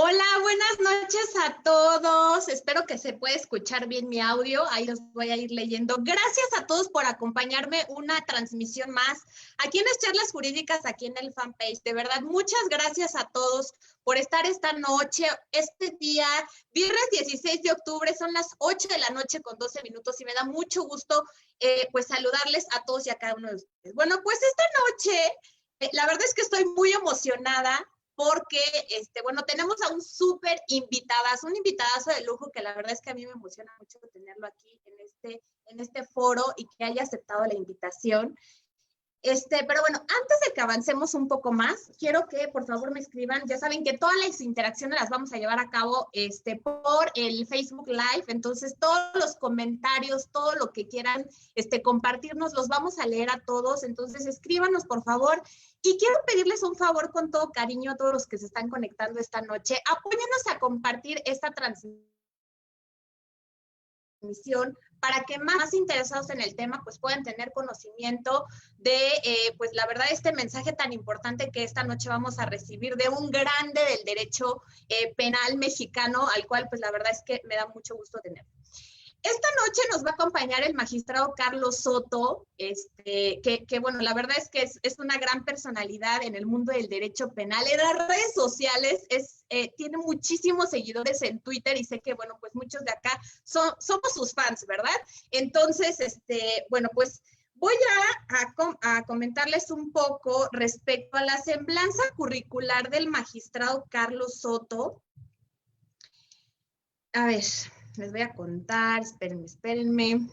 Hola, buenas noches a todos. Espero que se pueda escuchar bien mi audio. Ahí los voy a ir leyendo. Gracias a todos por acompañarme una transmisión más aquí en las charlas jurídicas, aquí en el fanpage. De verdad, muchas gracias a todos por estar esta noche, este día, viernes 16 de octubre, son las 8 de la noche con 12 minutos y me da mucho gusto pues saludarles a todos y a cada uno de ustedes. Bueno, pues esta noche, la verdad es que estoy muy emocionada porque, bueno, tenemos a un súper invitadazo, un invitadazo de lujo que la verdad es que a mí me emociona mucho tenerlo aquí en este foro y que haya aceptado la invitación. Pero bueno, antes de que avancemos un poco más, quiero que por favor me escriban. Ya saben que todas las interacciones las vamos a llevar a cabo por el Facebook Live. Entonces, todos los comentarios, todo lo que quieran compartirnos, los vamos a leer a todos. Entonces, escríbanos por favor. Y quiero pedirles un favor con todo cariño a todos los que se están conectando esta noche. Apóyennos a compartir esta transmisión para que más interesados en el tema pues puedan tener conocimiento de pues la verdad este mensaje tan importante que esta noche vamos a recibir de un grande del derecho penal mexicano, al cual pues la verdad es que me da mucho gusto tener. Esta noche nos va a acompañar el magistrado Carlos Soto, que bueno, la verdad es que es una gran personalidad en el mundo del derecho penal. En las redes sociales tiene muchísimos seguidores en Twitter y sé que, bueno, pues muchos de acá somos sus fans, ¿verdad? Entonces, bueno, pues voy a comentarles un poco respecto a la semblanza curricular del magistrado Carlos Soto. A ver, les voy a contar, espérenme.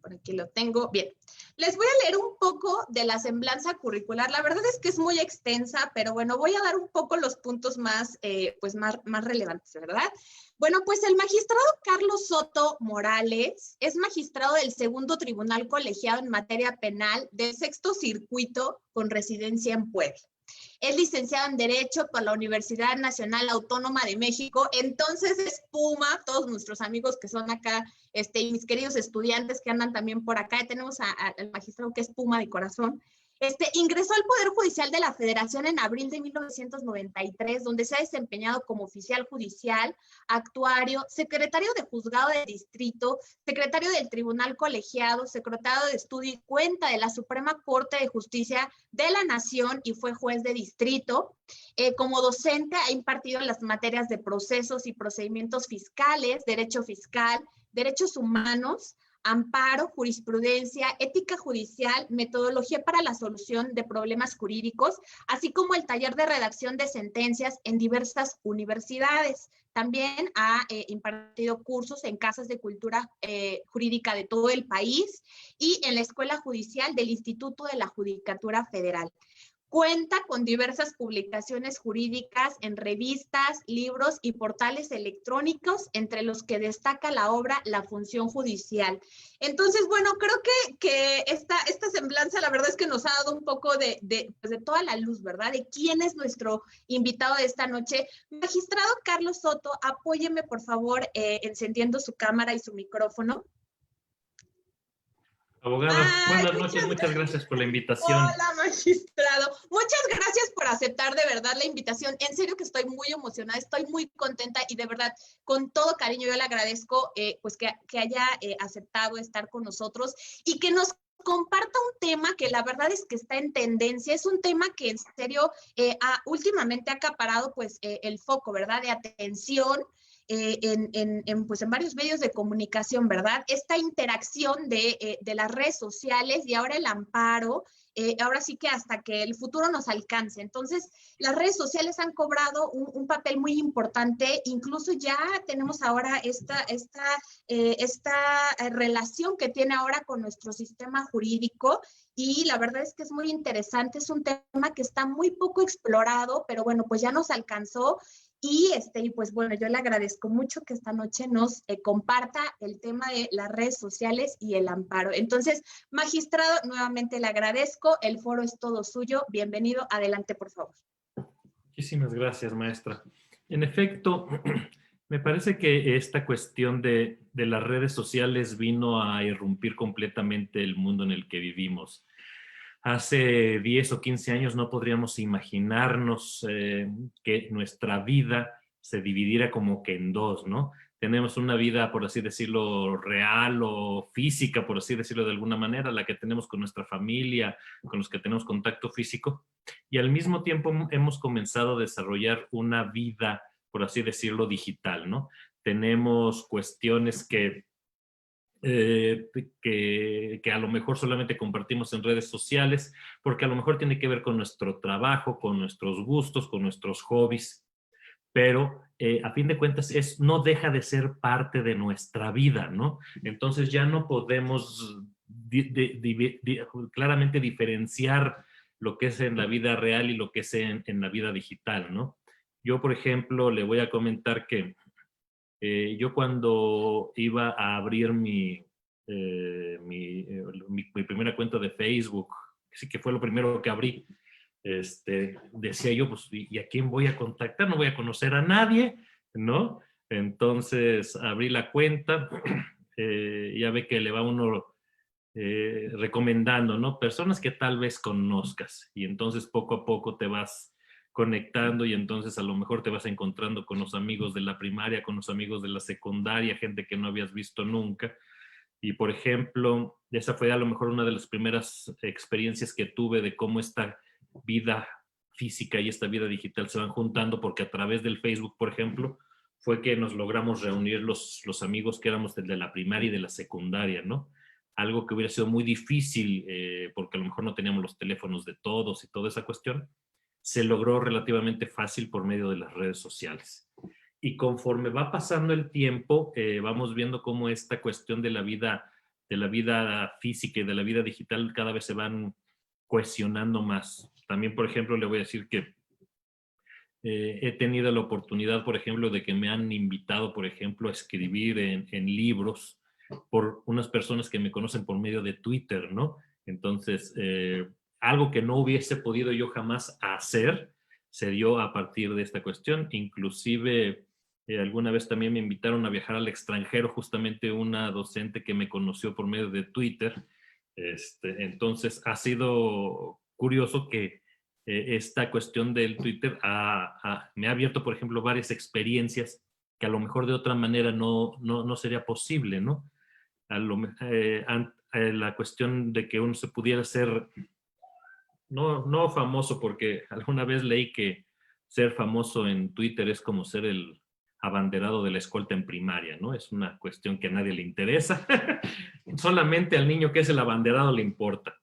Por aquí lo tengo. Bien, les voy a leer un poco de la semblanza curricular. La verdad es que es muy extensa, pero bueno, voy a dar un poco los puntos más relevantes, ¿verdad? Bueno, pues el magistrado Carlos Soto Morales es magistrado del Segundo Tribunal Colegiado en materia penal del Sexto Circuito con residencia en Puebla. Es licenciado en Derecho por la Universidad Nacional Autónoma de México, entonces es Puma, todos nuestros amigos que son acá, y mis queridos estudiantes que andan también por acá, tenemos al magistrado que es Puma de corazón. Ingresó al Poder Judicial de la Federación en abril de 1993, donde se ha desempeñado como oficial judicial, actuario, secretario de juzgado de distrito, secretario del Tribunal Colegiado, secretario de Estudio y Cuenta de la Suprema Corte de Justicia de la Nación y fue juez de distrito. Como docente ha impartido las materias de procesos y procedimientos fiscales, derecho fiscal, derechos humanos, amparo, jurisprudencia, ética judicial, metodología para la solución de problemas jurídicos, así como el taller de redacción de sentencias en diversas universidades. También ha impartido cursos en casas de cultura jurídica de todo el país y en la Escuela Judicial del Instituto de la Judicatura Federal. Cuenta con diversas publicaciones jurídicas en revistas, libros y portales electrónicos, entre los que destaca la obra La Función Judicial. Entonces, bueno, creo que esta semblanza, la verdad es que nos ha dado un poco de toda la luz, ¿verdad? De quién es nuestro invitado de esta noche. Magistrado Carlos Soto, apóyeme, por favor, encendiendo su cámara y su micrófono. Abogada, buenas noches, muchas gracias por la invitación. Hola, magistrado. Muchas gracias por aceptar de verdad la invitación. En serio que estoy muy emocionada, estoy muy contenta y de verdad, con todo cariño, yo le agradezco pues que haya aceptado estar con nosotros y que nos comparta un tema que la verdad es que está en tendencia. Es un tema que en serio últimamente ha acaparado pues el foco, ¿verdad? De atención. Pues en varios medios de comunicación, ¿verdad? Esta interacción de las redes sociales y ahora el amparo, ahora sí que hasta que el futuro nos alcance. Entonces, las redes sociales han cobrado un papel muy importante, incluso ya tenemos ahora esta relación que tiene ahora con nuestro sistema jurídico y la verdad es que es muy interesante, es un tema que está muy poco explorado, pero bueno, pues ya nos alcanzó. Y pues bueno, yo le agradezco mucho que esta noche nos comparta el tema de las redes sociales y el amparo. Entonces, magistrado, nuevamente le agradezco, el foro es todo suyo, bienvenido, adelante por favor. Muchísimas gracias, maestra. En efecto, me parece que esta cuestión de las redes sociales vino a irrumpir completamente el mundo en el que vivimos. Hace 10 o 15 años no podríamos imaginarnos que nuestra vida se dividiera como que en dos, ¿no? Tenemos una vida, por así decirlo, real o física, por así decirlo de alguna manera, la que tenemos con nuestra familia, con los que tenemos contacto físico, y al mismo tiempo hemos comenzado a desarrollar una vida, por así decirlo, digital, ¿no? Tenemos cuestiones que a lo mejor solamente compartimos en redes sociales, porque a lo mejor tiene que ver con nuestro trabajo, con nuestros gustos, con nuestros hobbies, pero a fin de cuentas no deja de ser parte de nuestra vida, ¿no? Entonces ya no podemos claramente diferenciar lo que es en la vida real y lo que es en la vida digital, ¿no? Yo, por ejemplo, le voy a comentar que yo cuando iba a abrir mi primera cuenta de Facebook, sí que fue lo primero que abrí, decía yo, pues, ¿y a quién voy a contactar? No voy a conocer a nadie, ¿no? Entonces abrí la cuenta, ya ve que le va uno recomendando, ¿no? Personas que tal vez conozcas y entonces poco a poco te vas conectando y entonces a lo mejor te vas encontrando con los amigos de la primaria, con los amigos de la secundaria, gente que no habías visto nunca. Y por ejemplo, esa fue a lo mejor una de las primeras experiencias que tuve de cómo esta vida física y esta vida digital se van juntando, porque a través del Facebook, por ejemplo, fue que nos logramos reunir los amigos que éramos de la primaria y de la secundaria, ¿no? Algo que hubiera sido muy difícil, porque a lo mejor no teníamos los teléfonos de todos y toda esa cuestión, se logró relativamente fácil por medio de las redes sociales. Y conforme va pasando el tiempo, vamos viendo cómo esta cuestión de la vida física y de la vida digital cada vez se van cohesionando más. También, por ejemplo, le voy a decir que he tenido la oportunidad, por ejemplo, de que me han invitado, por ejemplo, a escribir en libros por unas personas que me conocen por medio de Twitter, ¿no? Entonces, algo que no hubiese podido yo jamás hacer se dio a partir de esta cuestión. Inclusive, alguna vez también me invitaron a viajar al extranjero, justamente una docente que me conoció por medio de Twitter. Entonces, ha sido curioso que esta cuestión del Twitter me ha abierto, por ejemplo, varias experiencias que a lo mejor de otra manera no sería posible, ¿no? La cuestión de que uno se pudiera ser, no famoso, porque alguna vez leí que ser famoso en Twitter es como ser el abanderado de la escolta en primaria, ¿no? Es una cuestión que a nadie le interesa. Solamente al niño que es el abanderado le importa.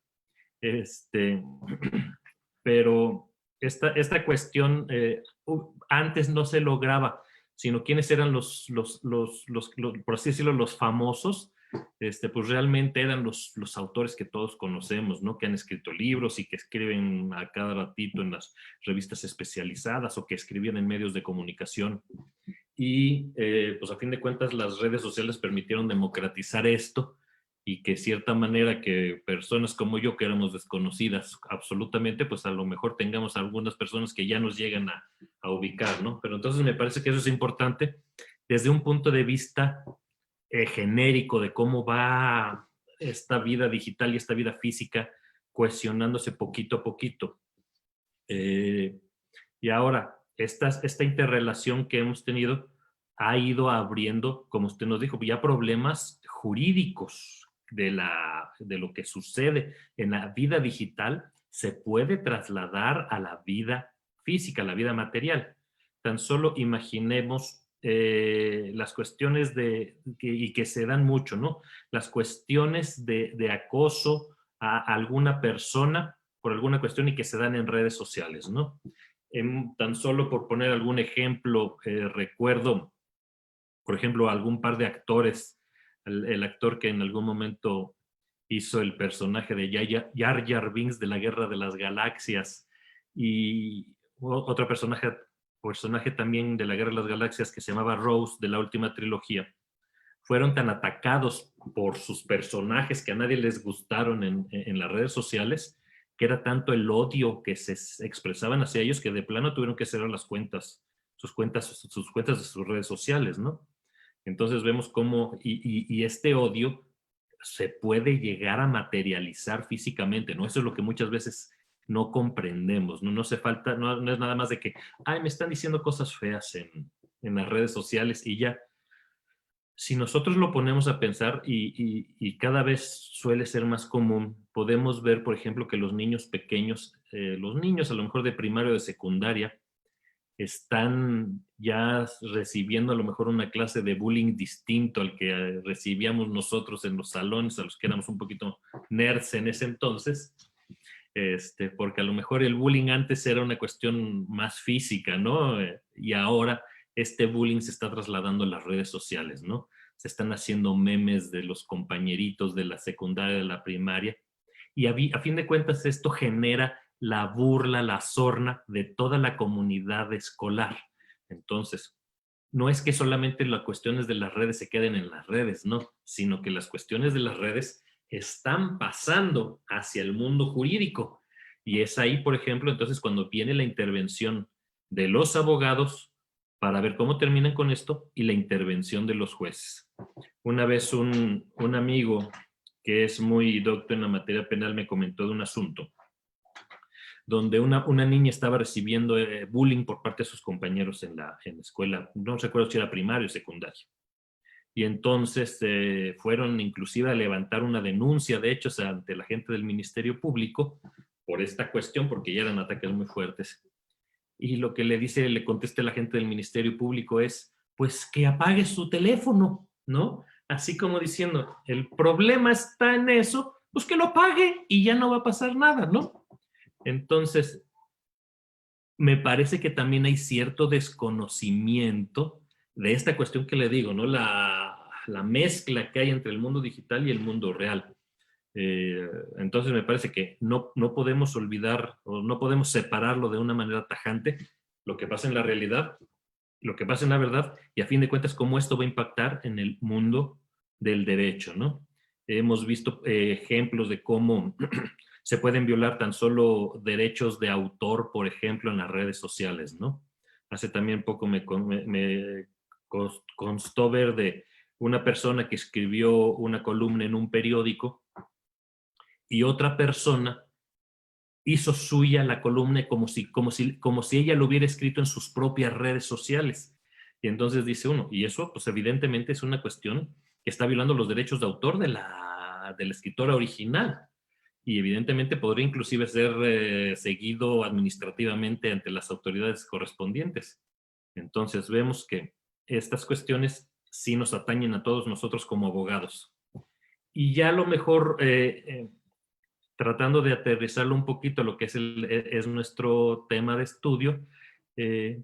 Pero esta cuestión antes no se lograba, sino quiénes eran por así decirlo, los famosos, pues realmente eran los autores que todos conocemos, ¿no? Que han escrito libros y que escriben a cada ratito en las revistas especializadas o que escribían en medios de comunicación. Y pues a fin de cuentas las redes sociales permitieron democratizar esto y que de cierta manera que personas como yo que éramos desconocidas absolutamente, pues a lo mejor tengamos algunas personas que ya nos llegan a ubicar, ¿no? Pero entonces me parece que eso es importante desde un punto de vista genérico de cómo va esta vida digital y esta vida física cohesionándose poquito a poquito. Y ahora, esta interrelación que hemos tenido ha ido abriendo, como usted nos dijo, ya problemas jurídicos de lo que sucede en la vida digital se puede trasladar a la vida física, a la vida material. Tan solo imaginemos las cuestiones y que se dan mucho, ¿no? Las cuestiones de acoso a alguna persona por alguna cuestión y que se dan en redes sociales, ¿no? Tan solo por poner algún ejemplo, recuerdo, por ejemplo, algún par de actores, el actor que en algún momento hizo el personaje de Jar Jar Binks de la Guerra de las Galaxias y otro personaje también de la Guerra de las Galaxias que se llamaba Rose de la última trilogía, fueron tan atacados por sus personajes que a nadie les gustaron en las redes sociales, que era tanto el odio que se expresaban hacia ellos que de plano tuvieron que cerrar sus cuentas de sus redes sociales, ¿no? Entonces vemos cómo, y este odio se puede llegar a materializar físicamente, ¿no? Eso es lo que muchas veces no comprendemos, ¿no? No hace falta, no es nada más de que, ay, me están diciendo cosas feas en las redes sociales y ya. Si nosotros lo ponemos a pensar y cada vez suele ser más común, podemos ver, por ejemplo, que los niños pequeños, los niños a lo mejor de primaria o de secundaria, están ya recibiendo a lo mejor una clase de bullying distinto al que recibíamos nosotros en los salones, a los que éramos un poquito nerds en ese entonces, porque a lo mejor el bullying antes era una cuestión más física, ¿no? Y ahora este bullying se está trasladando a las redes sociales, ¿no? Se están haciendo memes de los compañeritos de la secundaria, de la primaria, y a fin de cuentas esto genera la burla, la sorna de toda la comunidad escolar. Entonces, no es que solamente las cuestiones de las redes se queden en las redes, no, sino que las cuestiones de las redes están pasando hacia el mundo jurídico. Y es ahí, por ejemplo, entonces cuando viene la intervención de los abogados para ver cómo terminan con esto y la intervención de los jueces. Una vez un amigo que es muy docto en la materia penal me comentó de un asunto donde una niña estaba recibiendo bullying por parte de sus compañeros en la escuela, no recuerdo si era primaria o secundaria. Y entonces fueron inclusive a levantar una denuncia, de hecho, ante la gente del Ministerio Público por esta cuestión, porque ya eran ataques muy fuertes. Y lo que le contesta la gente del Ministerio Público es, pues que apague su teléfono, ¿no? Así como diciendo, el problema está en eso, pues que lo apague y ya no va a pasar nada, ¿no? Entonces, me parece que también hay cierto desconocimiento de esta cuestión que le digo, ¿no? La mezcla que hay entre el mundo digital y el mundo real. Entonces me parece que no podemos olvidar o no podemos separarlo de una manera tajante lo que pasa en la realidad, lo que pasa en la verdad y a fin de cuentas cómo esto va a impactar en el mundo del derecho, ¿no? Hemos visto ejemplos de cómo se pueden violar tan solo derechos de autor, por ejemplo, en las redes sociales, ¿no? Hace también poco me constó ver de una persona que escribió una columna en un periódico y otra persona hizo suya la columna como si ella lo hubiera escrito en sus propias redes sociales. Y entonces dice uno, y eso pues evidentemente es una cuestión que está violando los derechos de autor de la escritora original. Y evidentemente podría inclusive ser seguido administrativamente ante las autoridades correspondientes. Entonces vemos que estas cuestiones sí nos atañen a todos nosotros como abogados. Y ya a lo mejor tratando de aterrizarlo un poquito a lo que es nuestro tema de estudio,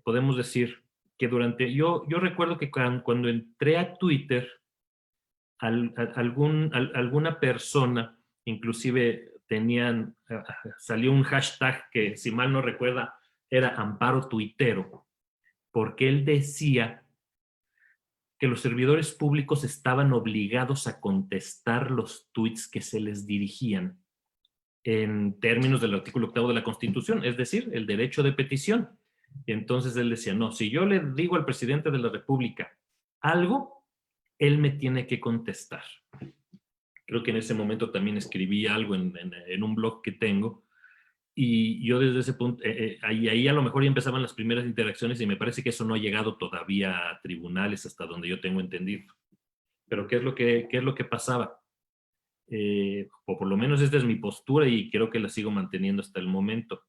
podemos decir que yo recuerdo que cuando entré a Twitter, alguna persona, inclusive salió un hashtag que, si mal no recuerda, era Amparo Tuitero, porque él decía que los servidores públicos estaban obligados a contestar los tweets que se les dirigían en términos del artículo 8 de la Constitución, es decir, el derecho de petición. Y entonces él decía, no, si yo le digo al presidente de la República algo, él me tiene que contestar. Creo que en ese momento también escribí algo en un blog que tengo, y yo desde ese punto, ahí a lo mejor ya empezaban las primeras interacciones y me parece que eso no ha llegado todavía a tribunales hasta donde yo tengo entendido. Pero ¿qué es lo que pasaba? O por lo menos esta es mi postura y creo que la sigo manteniendo hasta el momento.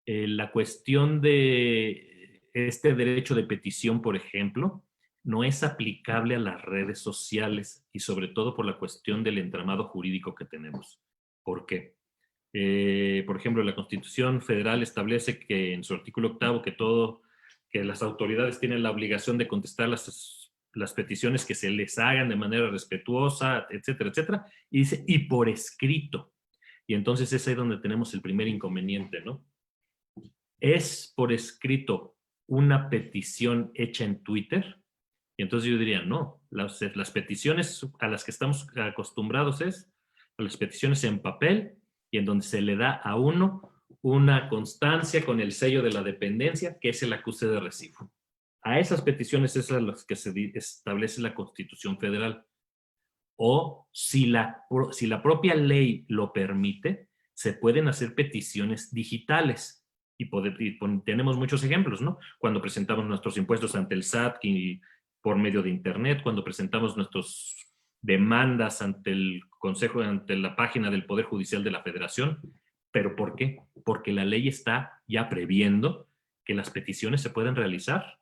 La cuestión de este derecho de petición, por ejemplo, no es aplicable a las redes sociales y sobre todo por la cuestión del entramado jurídico que tenemos. ¿Por qué? Por ejemplo, la Constitución Federal establece que en su artículo 8 que las autoridades tienen la obligación de contestar las peticiones que se les hagan de manera respetuosa, etcétera, etcétera, y dice, y por escrito. Y entonces es ahí donde tenemos el primer inconveniente, ¿no? ¿Es por escrito una petición hecha en Twitter? Y entonces yo diría, no, las peticiones a las que estamos acostumbrados es a las peticiones en papel y en donde se le da a uno una constancia con el sello de la dependencia, que es el acuse de recibo. A esas peticiones es a las que se establece la Constitución Federal. O si la propia ley lo permite, se pueden hacer peticiones digitales. Tenemos muchos ejemplos, ¿no? Cuando presentamos nuestros impuestos ante el SAT y por medio de Internet, cuando presentamos nuestras demandas ante el Consejo, ante la página del Poder Judicial de la Federación. ¿Pero por qué? Porque la ley está ya previendo que las peticiones se pueden realizar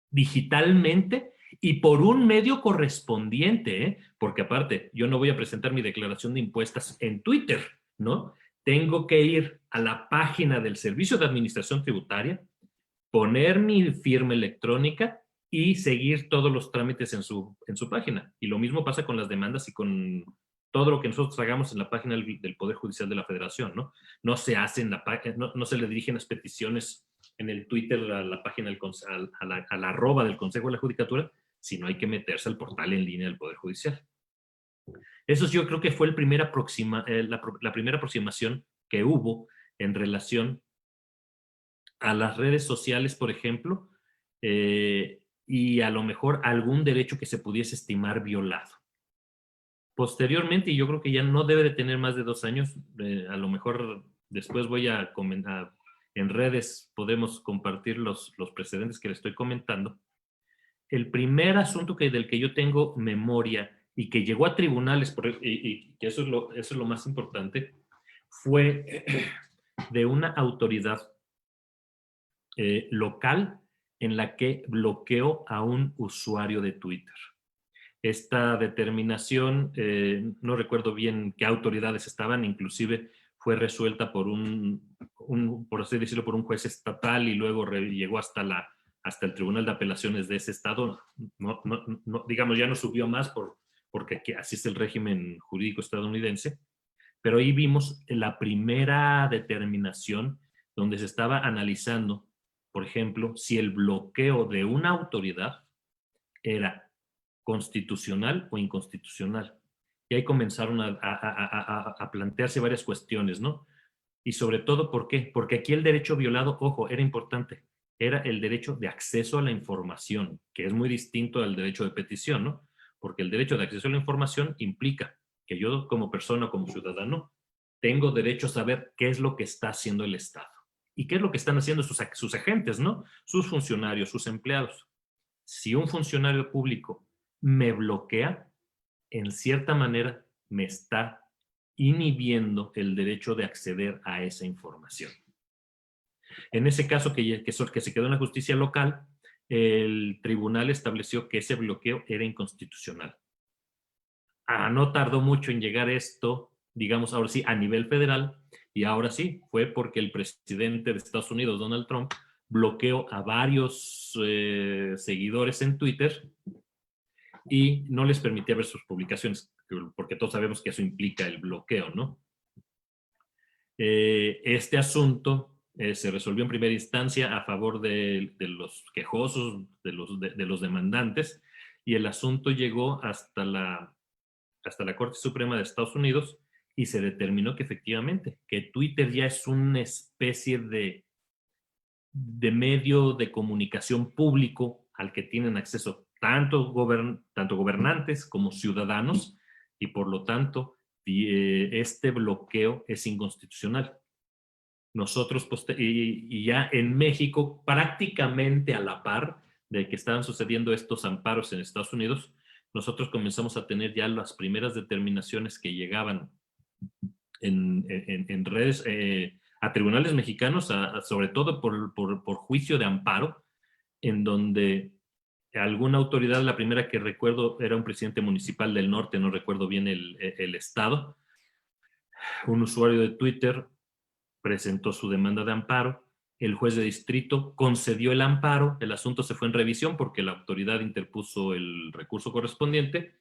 digitalmente y por un medio correspondiente, ¿eh? Porque aparte, yo no voy a presentar mi declaración de impuestos en Twitter, ¿no? Tengo que ir a la página del Servicio de Administración Tributaria, poner mi firma electrónica y seguir todos los trámites en su página. Y lo mismo pasa con las demandas y con todo lo que nosotros hagamos en la página del Poder Judicial de la Federación, ¿no? No se hacen no se le dirigen las peticiones en el Twitter a la página, a la arroba del Consejo de la Judicatura, sino hay que meterse al portal en línea del Poder Judicial. Eso yo creo que fue la primera aproximación que hubo en relación a las redes sociales, por ejemplo, y a lo mejor algún derecho que se pudiese estimar violado. Posteriormente, y yo creo que ya no debe de tener más de 2 años, a lo mejor después voy a comentar, en redes podemos compartir los precedentes que le estoy comentando. El primer asunto del que yo tengo memoria y que llegó a tribunales, y que eso es lo más importante, fue de una autoridad local en la que bloqueó a un usuario de Twitter. Esta determinación, no recuerdo bien qué autoridades estaban, inclusive fue resuelta por por así decirlo, por un juez estatal y luego llegó hasta el Tribunal de Apelaciones de ese estado. Digamos, ya no subió más porque así es el régimen jurídico estadounidense, pero ahí vimos la primera determinación donde se estaba analizando, por ejemplo, si el bloqueo de una autoridad era constitucional o inconstitucional. Y ahí comenzaron a plantearse varias cuestiones, ¿no? Y sobre todo, ¿por qué? Porque aquí el derecho violado, ojo, era importante, era el derecho de acceso a la información, que es muy distinto al derecho de petición, ¿no? Porque el derecho de acceso a la información implica que yo como persona, como ciudadano, tengo derecho a saber qué es lo que está haciendo el Estado y qué es lo que están haciendo sus agentes, ¿no? Sus funcionarios, sus empleados. Si un funcionario público me bloquea, en cierta manera me está inhibiendo el derecho de acceder a esa información. En ese caso que se quedó en la justicia local, el tribunal estableció que ese bloqueo era inconstitucional. No tardó mucho en llegar esto, digamos, ahora sí, a nivel federal, y ahora sí, fue porque el presidente de Estados Unidos, Donald Trump, bloqueó a varios seguidores en Twitter y no les permitía ver sus publicaciones, porque todos sabemos que eso implica el bloqueo, ¿no? Este asunto se resolvió en primera instancia a favor de los quejosos, de los demandantes, y el asunto llegó hasta la Corte Suprema de Estados Unidos y se determinó que efectivamente, que Twitter ya es una especie de medio de comunicación público al que tienen acceso tanto gobernantes como ciudadanos, y por lo tanto este bloqueo es inconstitucional. Nosotros, y ya en México, prácticamente a la par de que estaban sucediendo estos amparos en Estados Unidos, nosotros comenzamos a tener ya las primeras determinaciones que llegaban en redes, a tribunales mexicanos, sobre todo por juicio de amparo, en donde alguna autoridad, la primera que recuerdo era un presidente municipal del norte, no recuerdo bien el estado, un usuario de Twitter presentó su demanda de amparo, el juez de distrito concedió el amparo, el asunto se fue en revisión porque la autoridad interpuso el recurso correspondiente,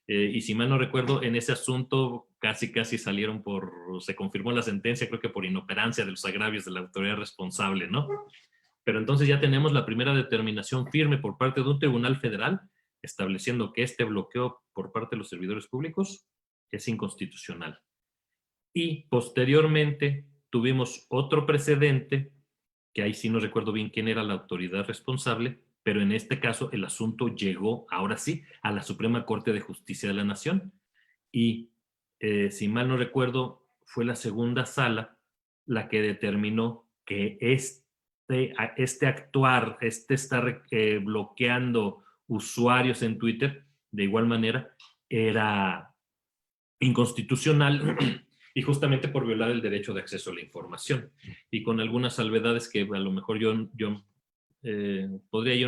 y si mal no recuerdo, en ese asunto casi se confirmó la sentencia, creo que por inoperancia de los agravios de la autoridad responsable, ¿no? Pero entonces ya tenemos la primera determinación firme por parte de un tribunal federal estableciendo que este bloqueo por parte de los servidores públicos es inconstitucional. Y posteriormente tuvimos otro precedente, que ahí sí no recuerdo bien quién era la autoridad responsable, pero en este caso el asunto llegó, ahora sí, a la Suprema Corte de Justicia de la Nación. Y si mal no recuerdo, fue la segunda sala la que determinó que este actuar, estar bloqueando usuarios en Twitter, de igual manera, era inconstitucional y justamente por violar el derecho de acceso a la información. Y con algunas salvedades que a lo mejor podría yo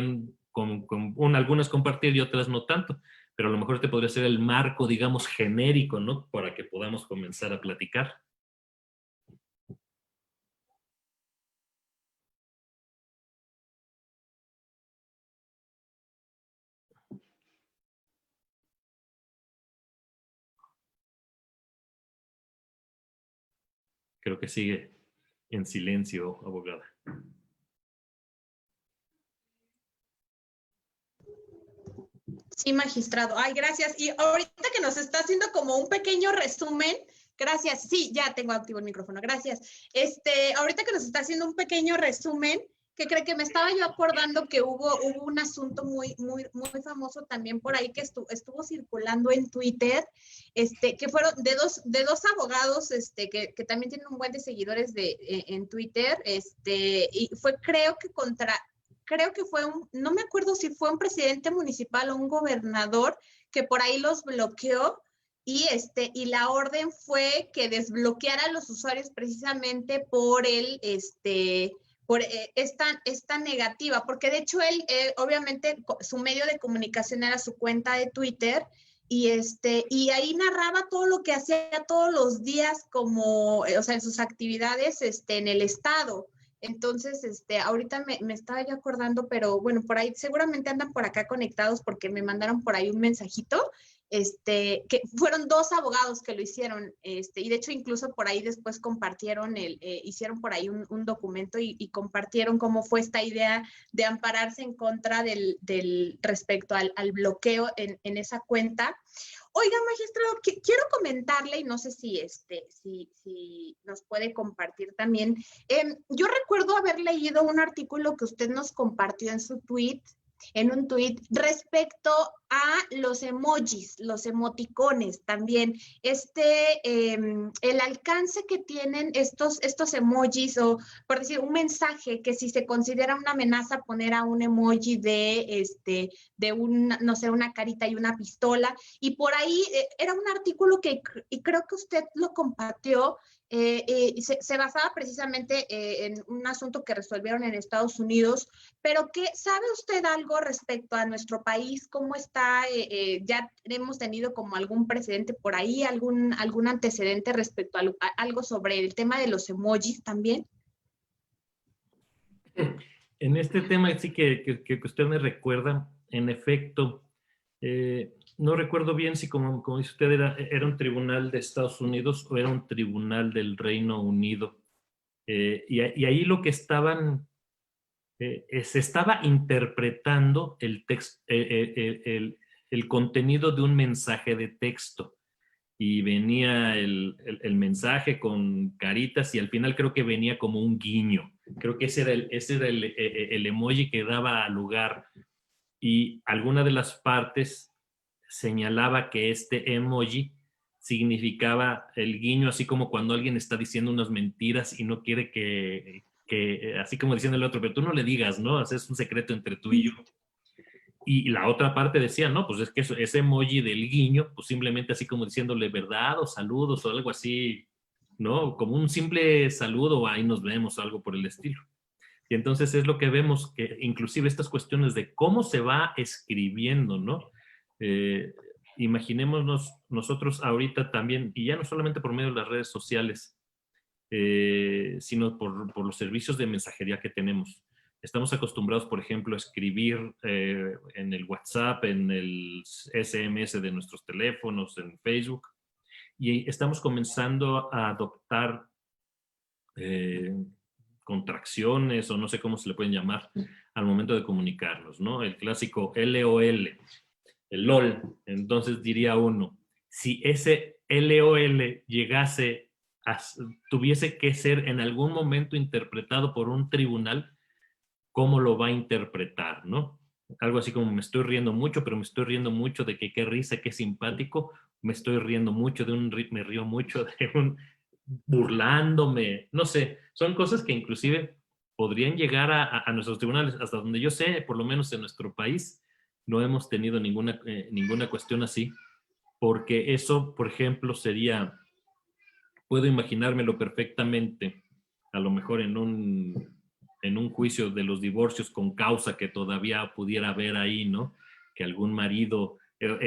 algunas compartir y otras no tanto, pero a lo mejor este podría ser el marco, digamos, genérico, ¿no? Para que podamos comenzar a platicar. Creo que sigue en silencio, abogada. Sí, magistrado. Ay, gracias. Y ahorita que nos está haciendo como un pequeño resumen, gracias. Sí, ya tengo activo el micrófono, gracias. Ahorita que nos está haciendo un pequeño resumen, que creo que me estaba yo acordando que hubo un asunto muy famoso también por ahí que estuvo circulando en Twitter, que fueron de dos abogados, que también tienen un buen de seguidores en Twitter, y fue creo que fue no me acuerdo si fue un presidente municipal o un gobernador que por ahí los bloqueó y la orden fue que desbloqueara a los usuarios precisamente por esta negativa, porque de hecho él, obviamente, su medio de comunicación era su cuenta de Twitter, y ahí narraba todo lo que hacía todos los días como, o sea, en sus actividades, en el estado. Entonces, ahorita me estaba yo acordando, pero bueno, por ahí seguramente andan por acá conectados porque me mandaron por ahí un mensajito, que fueron dos abogados que lo hicieron, y de hecho incluso por ahí después compartieron, hicieron por ahí un documento y compartieron cómo fue esta idea de ampararse en contra del respecto al bloqueo en esa cuenta. Oiga, magistrado, quiero comentarle, y no sé si nos puede compartir también. Yo recuerdo haber leído un artículo que usted nos compartió en un tweet respecto a los emojis, los emoticones también, el alcance que tienen estos emojis, o por decir un mensaje, que si se considera una amenaza poner a un emoji de no sé, una carita y una pistola, y por ahí era un artículo y creo que usted lo compartió, se basaba precisamente en un asunto que resolvieron en Estados Unidos, pero ¿sabe usted algo respecto a nuestro país? ¿Cómo está? ¿Ya hemos tenido como algún precedente por ahí, algún antecedente respecto a algo sobre el tema de los emojis también? En este tema sí que usted me recuerda, en efecto, no recuerdo bien si, como dice usted, era un tribunal de Estados Unidos o era un tribunal del Reino Unido. Y ahí lo que se estaba interpretando el contenido de un mensaje de texto. Y venía el mensaje con caritas y al final creo que venía como un guiño. Creo que ese era el emoji que daba lugar. Y alguna de las partes señalaba que este emoji significaba el guiño, así como cuando alguien está diciendo unas mentiras y no quiere así como diciendo el otro, pero tú no le digas, ¿no? Es un secreto entre tú y yo. Y la otra parte decía, no, pues es que ese emoji del guiño, pues simplemente así como diciéndole verdad o saludos o algo así, ¿no? Como un simple saludo, ahí nos vemos, algo por el estilo. Y entonces es lo que vemos, que inclusive estas cuestiones de cómo se va escribiendo, ¿no? Imaginémonos nosotros ahorita también, y ya no solamente por medio de las redes sociales, sino por los servicios de mensajería que tenemos. Estamos acostumbrados, por ejemplo, a escribir en el WhatsApp, en el SMS de nuestros teléfonos, en Facebook, y estamos comenzando a adoptar contracciones, o no sé cómo se le pueden llamar, al momento de comunicarnos, ¿no? El clásico LOL, el LOL. Entonces diría uno, si ese LOL tuviese que ser en algún momento interpretado por un tribunal, ¿cómo lo va a interpretar, no? algo así como me estoy riendo mucho, pero me estoy riendo mucho de que qué risa, qué simpático, me estoy riendo mucho me río mucho de un burlándome, no sé, son cosas que inclusive podrían llegar a nuestros tribunales, hasta donde yo sé, por lo menos en nuestro país, no hemos tenido ninguna cuestión así, porque eso, por ejemplo, puedo imaginármelo perfectamente, a lo mejor en un juicio de los divorcios con causa que todavía pudiera haber ahí, ¿no? Que algún marido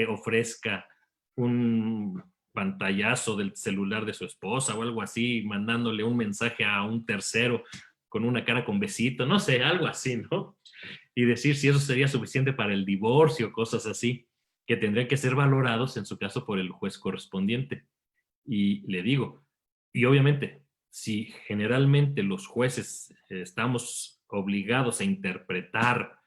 ofrezca un pantallazo del celular de su esposa o algo así, mandándole un mensaje a un tercero con una cara con besito, no sé, algo así, ¿no? Y decir si eso sería suficiente para el divorcio, cosas así, que tendrían que ser valorados en su caso por el juez correspondiente. Y le digo, y obviamente, si generalmente los jueces estamos obligados a interpretar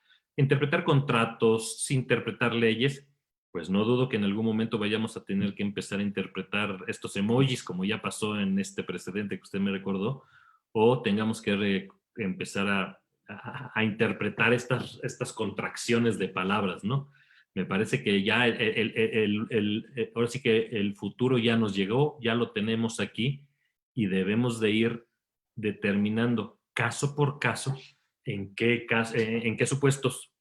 contratos, interpretar leyes, pues no dudo que en algún momento vayamos a tener que empezar a interpretar estos emojis, como ya pasó en este precedente que usted me recordó, o tengamos que empezar a interpretar estas contracciones de palabras, ¿no? Me parece que ya ahora sí que el futuro ya nos llegó, ya lo tenemos aquí y debemos de ir determinando caso por caso en qué supuestos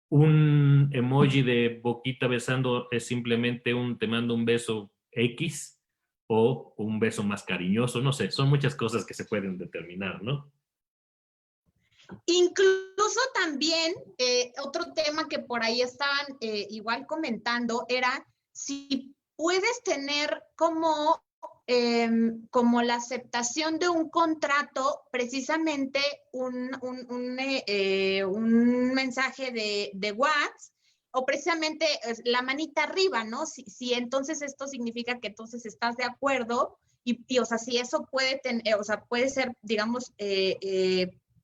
un emoji de boquita besando es simplemente te mando un beso X o un beso más cariñoso, no sé, son muchas cosas que se pueden determinar, ¿no? Incluso también otro tema que por ahí estaban igual comentando era si puedes tener como la aceptación de un contrato, precisamente un mensaje de WhatsApp, o precisamente la manita arriba, ¿no? Si entonces esto significa que entonces estás de acuerdo y o sea, si eso puede tener, o sea, puede ser, digamos,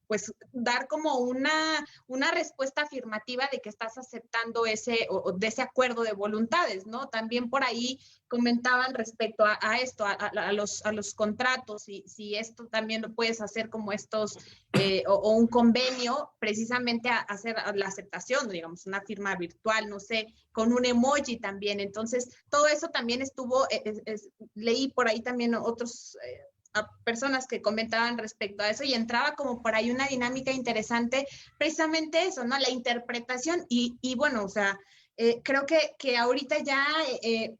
pues dar como una respuesta afirmativa de que estás aceptando de ese acuerdo de voluntades, ¿no? También por ahí comentaban respecto a esto, a los contratos, y si esto también lo puedes hacer como estos, o un convenio, precisamente a hacer la aceptación, digamos, una firma virtual, no sé, con un emoji también. Entonces, todo eso también estuvo, leí por ahí también otros a personas que comentaban respecto a eso, y entraba como por ahí una dinámica interesante, precisamente eso, ¿no? La interpretación y bueno, o sea, creo que ahorita ya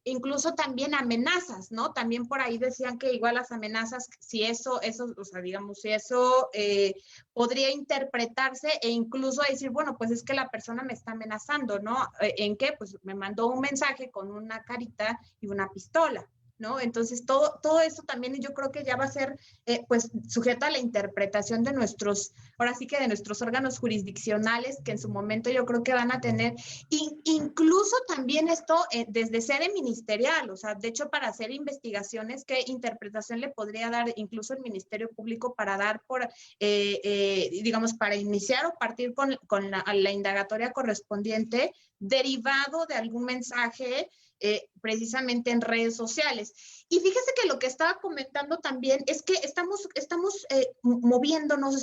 incluso también amenazas, ¿no? También por ahí decían que igual las amenazas, si eso o sea, digamos, si eso podría interpretarse e incluso decir, bueno, pues es que la persona me está amenazando, ¿no? ¿En qué? Pues me mandó un mensaje con una carita y una pistola, ¿no? Entonces, todo eso también yo creo que ya va a ser, pues, sujeto a la interpretación de ahora sí que de nuestros órganos jurisdiccionales, que en su momento yo creo que van a tener, incluso también esto desde sede ministerial, o sea, de hecho, para hacer investigaciones, ¿qué interpretación le podría dar incluso el Ministerio Público para dar digamos, para iniciar o partir con la indagatoria correspondiente derivado de algún mensaje precisamente en redes sociales? Y fíjese que lo que estaba comentando también es que estamos moviéndonos,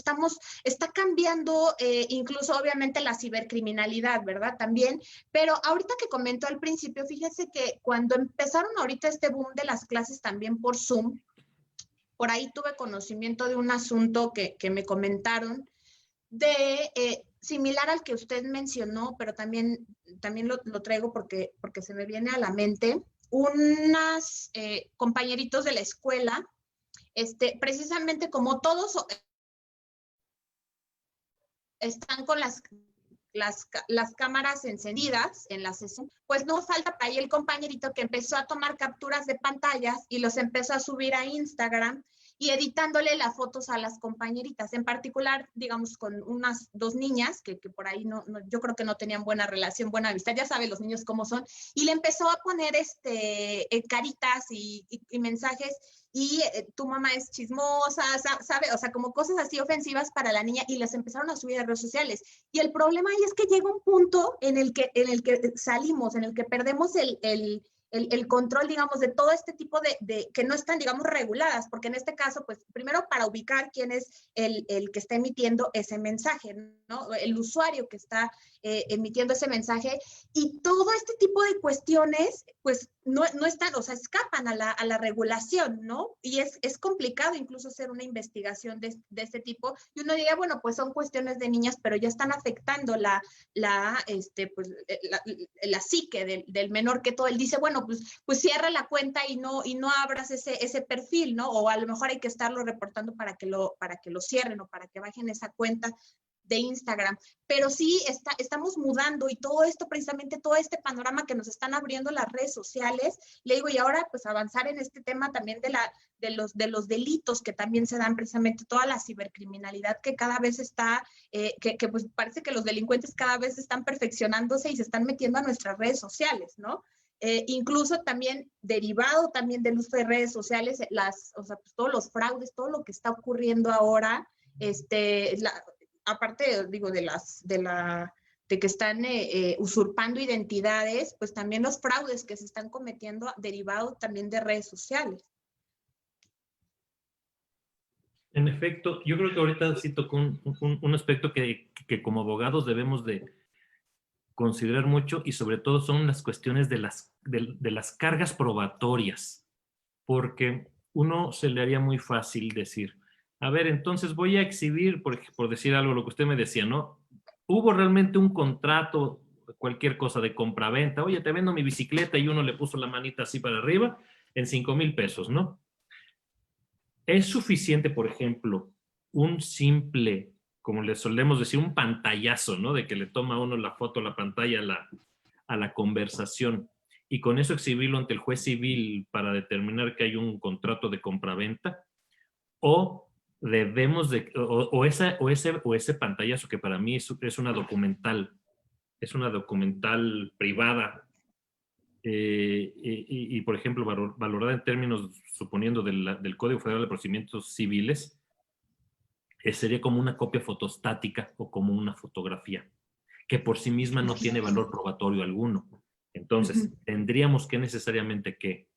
está cambiando incluso obviamente la cibercriminalidad, ¿verdad? También, pero ahorita que comentó al principio, fíjese que cuando empezaron ahorita este boom de las clases también por Zoom, por ahí tuve conocimiento de un asunto que me comentaron similar al que usted mencionó, pero también lo traigo porque se me viene a la mente, unos compañeritos de la escuela, precisamente como todos están con las cámaras encendidas en la sesión, pues no falta ahí el compañerito que empezó a tomar capturas de pantallas y los empezó a subir a Instagram y editándole las fotos a las compañeritas, en particular, digamos, con unas dos niñas que por ahí yo creo que no tenían buena relación, buena amistad, ya saben los niños cómo son, y le empezó a poner caritas y mensajes, y tu mamá es chismosa, ¿sabe? O sea, como cosas así ofensivas para la niña, y las empezaron a subir a redes sociales. Y el problema ahí es que llega un punto en el que salimos, en el que perdemos el control, digamos, de todo este tipo de que no están, digamos, reguladas, porque en este caso, pues, primero para ubicar quién es el que está emitiendo ese mensaje, ¿no? El usuario que está emitiendo ese mensaje, y todo este tipo de cuestiones, pues no están, o sea, escapan a la regulación, ¿no? Y es complicado incluso hacer una investigación de este tipo, y uno diría, bueno, pues son cuestiones de niñas, pero ya están afectando la psique del menor, que todo él dice, bueno, pues cierra la cuenta y no abras ese perfil, ¿no? O a lo mejor hay que estarlo reportando para que lo cierren o para que bajen esa cuenta de Instagram, pero sí estamos mudando, y todo esto, precisamente todo este panorama que nos están abriendo las redes sociales, le digo, y ahora pues avanzar en este tema también de los delitos que también se dan, precisamente toda la cibercriminalidad que cada vez está, que pues parece que los delincuentes cada vez están perfeccionándose y se están metiendo a nuestras redes sociales, ¿no? Incluso también derivado también del uso de redes sociales, pues todos los fraudes, todo lo que está ocurriendo ahora, aparte, digo, de que están usurpando identidades, pues también los fraudes que se están cometiendo derivados también de redes sociales. En efecto, yo creo que ahorita sí tocó un aspecto que como abogados debemos de considerar mucho, y sobre todo son las cuestiones de las cargas probatorias, porque uno se le haría muy fácil decir, a ver, entonces voy a exhibir, por decir algo, lo que usted me decía, ¿no? Hubo realmente un contrato, cualquier cosa de compraventa, oye, te vendo mi bicicleta, y uno le puso la manita así para arriba en 5,000 pesos, ¿no? Es suficiente, por ejemplo, un simple, como le solemos decir, un pantallazo, ¿no? De que le toma uno la foto, la pantalla a la conversación, y con eso exhibirlo ante el juez civil para determinar que hay un contrato de compraventa, o debemos de, o ese pantallazo, que para mí es una documental privada, y, por ejemplo, valorada en términos, suponiendo del Código Federal de Procedimientos Civiles, sería como una copia fotostática o como una fotografía, que por sí misma no tiene valor probatorio alguno. Entonces, tendríamos que necesariamente que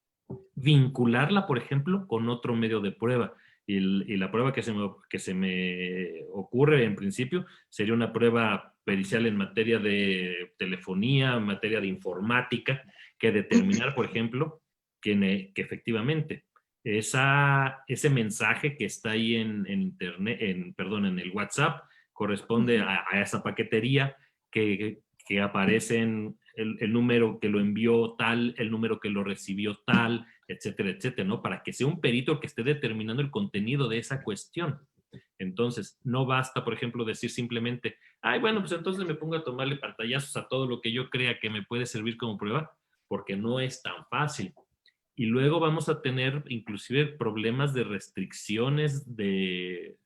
vincularla, por ejemplo, con otro medio de prueba. Y la prueba que se me ocurre en principio sería una prueba pericial en materia de telefonía, en materia de informática, que determinar, por ejemplo, que efectivamente ese mensaje que está ahí en internet, en el WhatsApp, corresponde a esa paquetería, que aparece en el número que lo envió tal, el número que lo recibió tal, etcétera, etcétera, ¿no? Para que sea un perito el que esté determinando el contenido de esa cuestión. Entonces, no basta, por ejemplo, decir simplemente, ay, bueno, pues entonces me pongo a tomarle pantallazos a todo lo que yo crea que me puede servir como prueba, porque no es tan fácil. Y luego vamos a tener inclusive problemas de restricciones de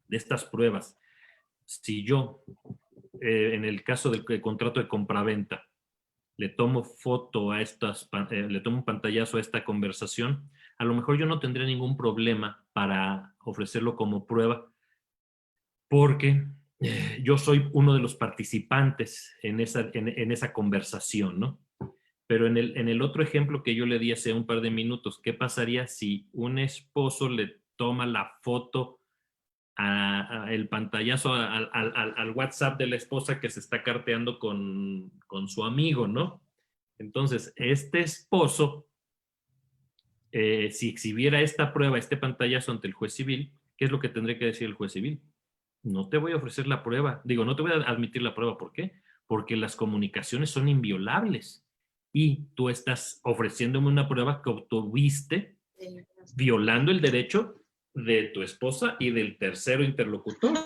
estas pruebas. Si yo, en el caso del contrato de compraventa, le tomo foto a le tomo un pantallazo a esta conversación, a lo mejor yo no tendría ningún problema para ofrecerlo como prueba, porque yo soy uno de los participantes en esa conversación, ¿no? Pero en el otro ejemplo que yo le di hace un par de minutos, ¿qué pasaría si un esposo le toma la foto, el pantallazo al WhatsApp de la esposa que se está carteando con su amigo, ¿no? Entonces, este esposo, si exhibiera esta prueba, este pantallazo ante el juez civil, ¿qué es lo que tendría que decir el juez civil? No te voy a ofrecer la prueba, digo, no te voy a admitir la prueba. ¿Por qué? Porque las comunicaciones son inviolables y tú estás ofreciéndome una prueba que obtuviste violando el derecho de tu esposa y del tercero interlocutor.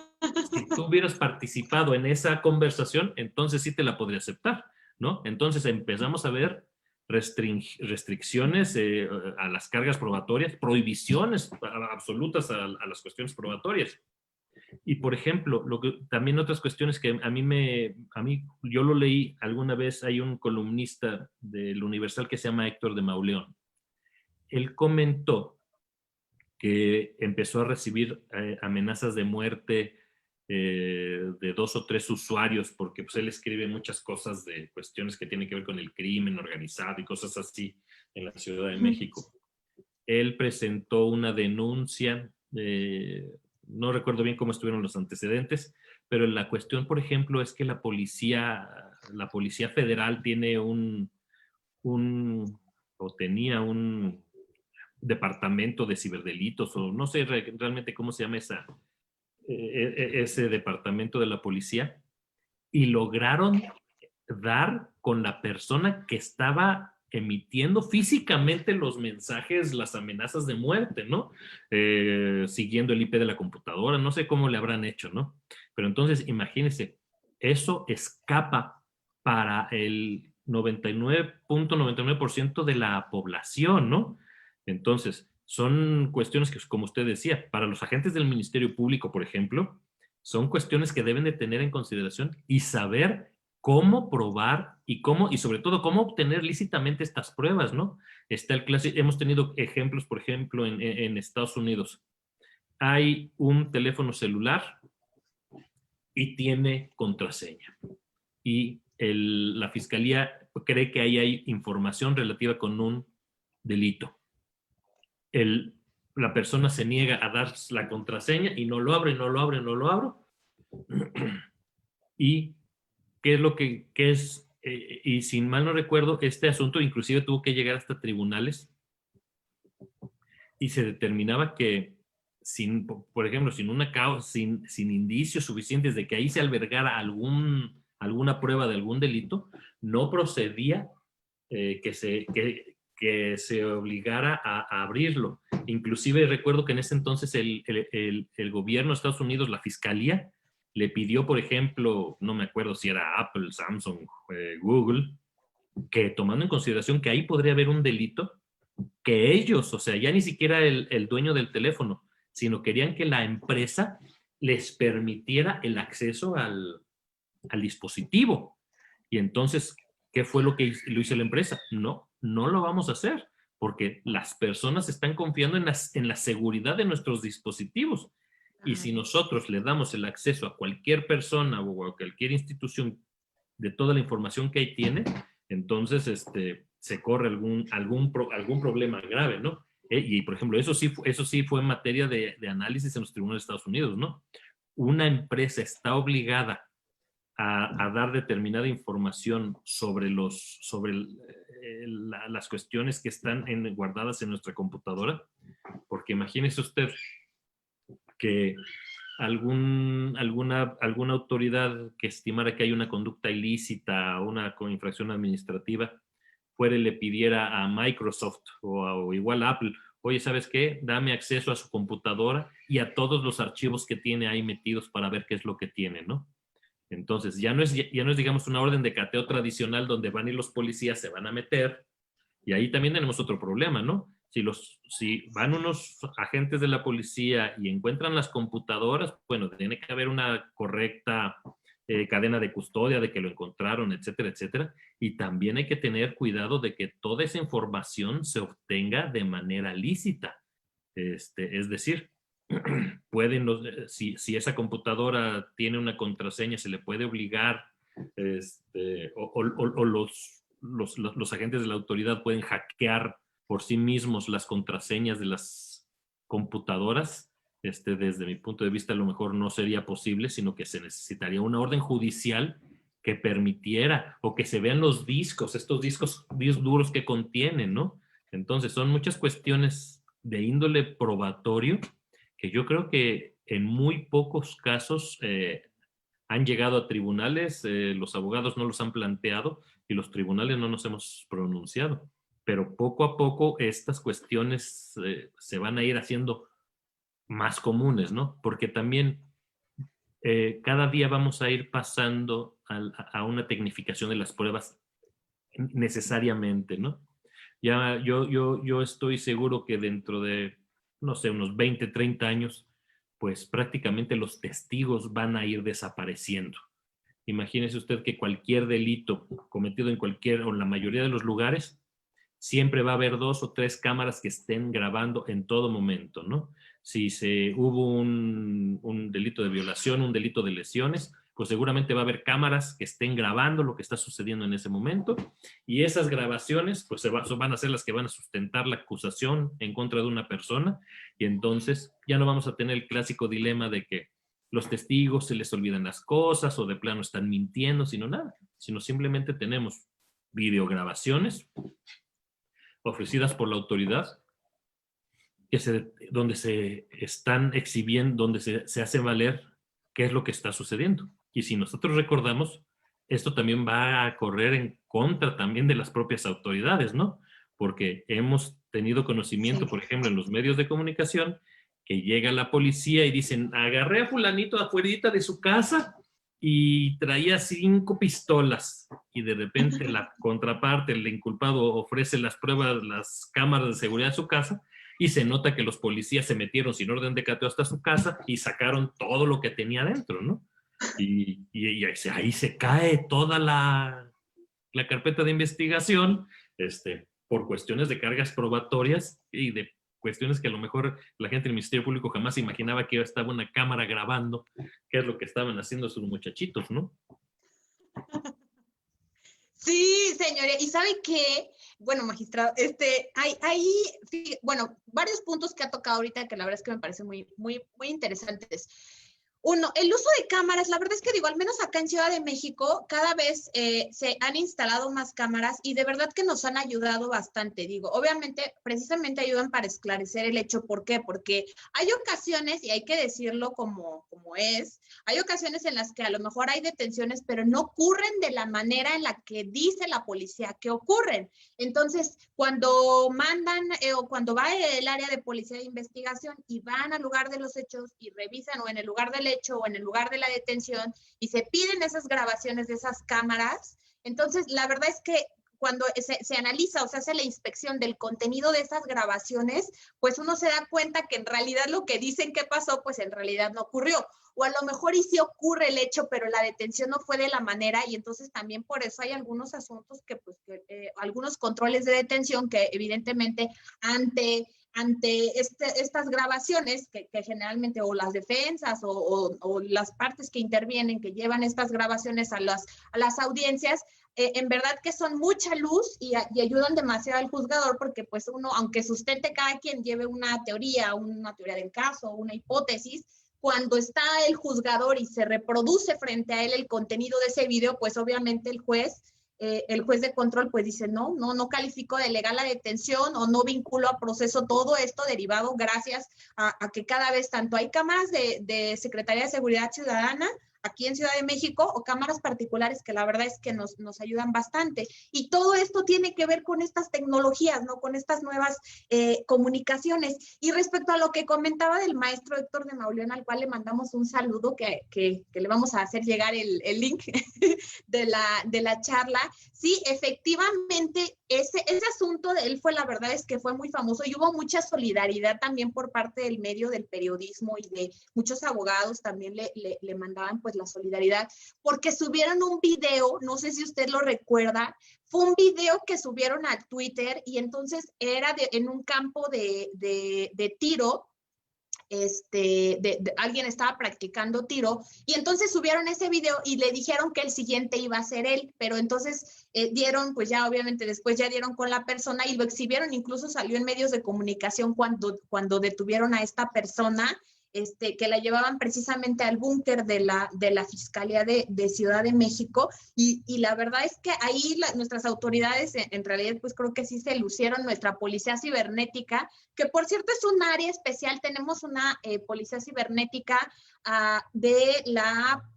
Si tú hubieras participado en esa conversación, entonces sí te la podría aceptar, ¿no? Entonces empezamos a ver restricciones a las cargas probatorias, prohibiciones absolutas a las cuestiones probatorias. Y, por ejemplo, también otras cuestiones que yo lo leí alguna vez, hay un columnista del Universal que se llama Héctor de Mauleón. Él comentó que empezó a recibir amenazas de muerte de 2 o 3 usuarios, porque pues él escribe muchas cosas de cuestiones que tienen que ver con el crimen organizado y cosas así en la Ciudad de México. Él presentó una denuncia, no recuerdo bien cómo estuvieron los antecedentes, pero la cuestión, por ejemplo, es que la policía federal tiene o tenía un departamento de ciberdelitos, o no sé realmente cómo se llama ese departamento de la policía, y lograron dar con la persona que estaba emitiendo físicamente los mensajes, las amenazas de muerte, ¿no? Siguiendo el IP de la computadora, no sé cómo le habrán hecho, ¿no? Pero entonces, imagínense, eso escapa para el 99.99% de la población, ¿no? Entonces, son cuestiones que, como usted decía, para los agentes del Ministerio Público, por ejemplo, son cuestiones que deben de tener en consideración y saber cómo probar y sobre todo cómo obtener lícitamente estas pruebas, ¿no? Está el clásico, hemos tenido ejemplos, por ejemplo, en Estados Unidos. Hay un teléfono celular y tiene contraseña. Y la fiscalía cree que ahí hay información relativa con un delito. La persona se niega a dar la contraseña y no lo abre, no lo abre, no lo abro. Y qué es lo que es, y sin mal no recuerdo, este asunto inclusive tuvo que llegar hasta tribunales y se determinaba que por ejemplo, sin una causa, sin indicios suficientes de que ahí se albergara alguna prueba de algún delito, no procedía que se obligara a abrirlo. Inclusive recuerdo que en ese entonces el gobierno de Estados Unidos, la fiscalía, le pidió, por ejemplo, no me acuerdo si era Apple, Samsung, Google, que tomando en consideración que ahí podría haber un delito, que ellos, o sea, ya ni siquiera el dueño del teléfono, sino querían que la empresa les permitiera el acceso al dispositivo. Y entonces, ¿qué fue lo que lo hizo la empresa? No lo vamos a hacer, porque las personas están confiando en la seguridad de nuestros dispositivos. Y si nosotros le damos el acceso a cualquier persona o a cualquier institución de toda la información que ahí tiene, entonces se corre algún problema grave, ¿no? Y, por ejemplo, eso sí fue en materia de análisis en los tribunales de Estados Unidos, ¿no? Una empresa está obligada a dar determinada información sobre las cuestiones que están guardadas en nuestra computadora, porque imagínese usted que alguna autoridad que estimara que hay una conducta ilícita o una infracción administrativa fuera y le pidiera a Microsoft o igual a Apple, oye, ¿sabes qué? Dame acceso a su computadora y a todos los archivos que tiene ahí metidos para ver qué es lo que tiene, ¿no? Entonces, ya no es, digamos, una orden de cateo tradicional donde van y los policías se van a meter, y ahí también tenemos otro problema, ¿no? Si van unos agentes de la policía y encuentran las computadoras, bueno, tiene que haber una correcta cadena de custodia de que lo encontraron, etcétera, etcétera. Y también hay que tener cuidado de que toda esa información se obtenga de manera lícita. Es decir, si esa computadora tiene una contraseña, se le puede obligar, o los agentes de la autoridad pueden hackear por sí mismos las contraseñas de las computadoras. Desde mi punto de vista, a lo mejor no sería posible, sino que se necesitaría una orden judicial que permitiera, o que se vean los discos, estos discos duros que contienen, ¿no? Entonces, son muchas cuestiones de índole probatorio que yo creo que en muy pocos casos han llegado a tribunales, los abogados no los han planteado y los tribunales no nos hemos pronunciado. Pero poco a poco estas cuestiones se van a ir haciendo más comunes, ¿no? Porque también cada día vamos a ir pasando a una tecnificación de las pruebas necesariamente, ¿no? Ya yo estoy seguro que dentro de, no sé, unos 20, 30 años, pues prácticamente los testigos van a ir desapareciendo. Imagínese usted que cualquier delito cometido en cualquier o en la mayoría de los lugares, siempre va a haber 2 o 3 cámaras que estén grabando en todo momento, ¿no? Si hubo un delito de violación, un delito de lesiones, pues seguramente va a haber cámaras que estén grabando lo que está sucediendo en ese momento, y esas grabaciones pues van a ser las que van a sustentar la acusación en contra de una persona, y entonces ya no vamos a tener el clásico dilema de que los testigos se les olvidan las cosas o de plano están mintiendo, sino nada, sino simplemente tenemos videograbaciones ofrecidas por la autoridad donde se están exhibiendo, donde se hace valer qué es lo que está sucediendo. Y si nosotros recordamos, esto también va a correr en contra también de las propias autoridades, ¿no? Porque hemos tenido conocimiento, Sí. por ejemplo, en los medios de comunicación, que llega la policía y dicen, agarré a fulanito afuera de su casa y traía 5 pistolas. Y de repente la contraparte, el inculpado, ofrece las pruebas, las cámaras de seguridad de su casa, y se nota que los policías se metieron sin orden de cateo hasta su casa y sacaron todo lo que tenía adentro, ¿no? Y ahí se cae toda la carpeta de investigación, por cuestiones de cargas probatorias y de cuestiones que a lo mejor la gente del Ministerio Público jamás imaginaba que estaba una cámara grabando qué es lo que estaban haciendo sus muchachitos, ¿no? Sí, señores, y ¿sabe qué? Bueno, magistrado, bueno, varios puntos que ha tocado ahorita que la verdad es que me parecen muy, muy, muy interesantes. Uno, el uso de cámaras, la verdad es que digo, al menos acá en Ciudad de México, cada vez se han instalado más cámaras y de verdad que nos han ayudado bastante. Digo, obviamente, precisamente ayudan para esclarecer el hecho. ¿Por qué? Porque hay ocasiones, y hay que decirlo como es, hay ocasiones en las que a lo mejor hay detenciones, pero no ocurren de la manera en la que dice la policía que ocurren. Entonces, cuando mandan o cuando va el área de policía de investigación y van al lugar de los hechos y revisan o en el lugar del hecho o en el lugar de la detención y se piden esas grabaciones de esas cámaras, entonces la verdad es que cuando se analiza o se hace la inspección del contenido de esas grabaciones, pues uno se da cuenta que en realidad lo que dicen que pasó, pues en realidad no ocurrió. O a lo mejor y sí ocurre el hecho, pero la detención no fue de la manera y entonces también por eso hay algunos asuntos algunos controles de detención que evidentemente ante estas grabaciones que generalmente o las defensas o las partes que intervienen, que llevan estas grabaciones a las audiencias, en verdad que son mucha luz y ayudan demasiado al juzgador porque pues uno, aunque sustente cada quien lleve una teoría del caso, una hipótesis, cuando está el juzgador y se reproduce frente a él el contenido de ese video, pues obviamente el juez de control pues dice no califico de legal la detención o no vinculo a proceso todo esto derivado gracias a que cada vez tanto hay cámaras de Secretaría de Seguridad Ciudadana aquí en Ciudad de México o cámaras particulares que la verdad es que nos ayudan bastante. Y todo esto tiene que ver con estas tecnologías, ¿no? Con estas nuevas comunicaciones. Y respecto a lo que comentaba del maestro Héctor de Mauleón, al cual le mandamos un saludo, que le vamos a hacer llegar el link de la charla, sí, efectivamente, ese asunto de él la verdad es que fue muy famoso y hubo mucha solidaridad también por parte del medio del periodismo y de muchos abogados también le mandaban pues la solidaridad, porque subieron un video, no sé si usted lo recuerda, fue un video que subieron a Twitter y entonces era en un campo de tiro, alguien estaba practicando tiro y entonces subieron ese video y le dijeron que el siguiente iba a ser él, pero entonces dieron, pues ya obviamente después ya dieron con la persona y lo exhibieron, incluso salió en medios de comunicación cuando detuvieron a esta persona, que la llevaban precisamente al búnker de la Fiscalía de Ciudad de México y la verdad es que ahí nuestras autoridades en realidad pues creo que sí se lucieron, nuestra policía cibernética, que por cierto es un área especial, tenemos una policía cibernética de la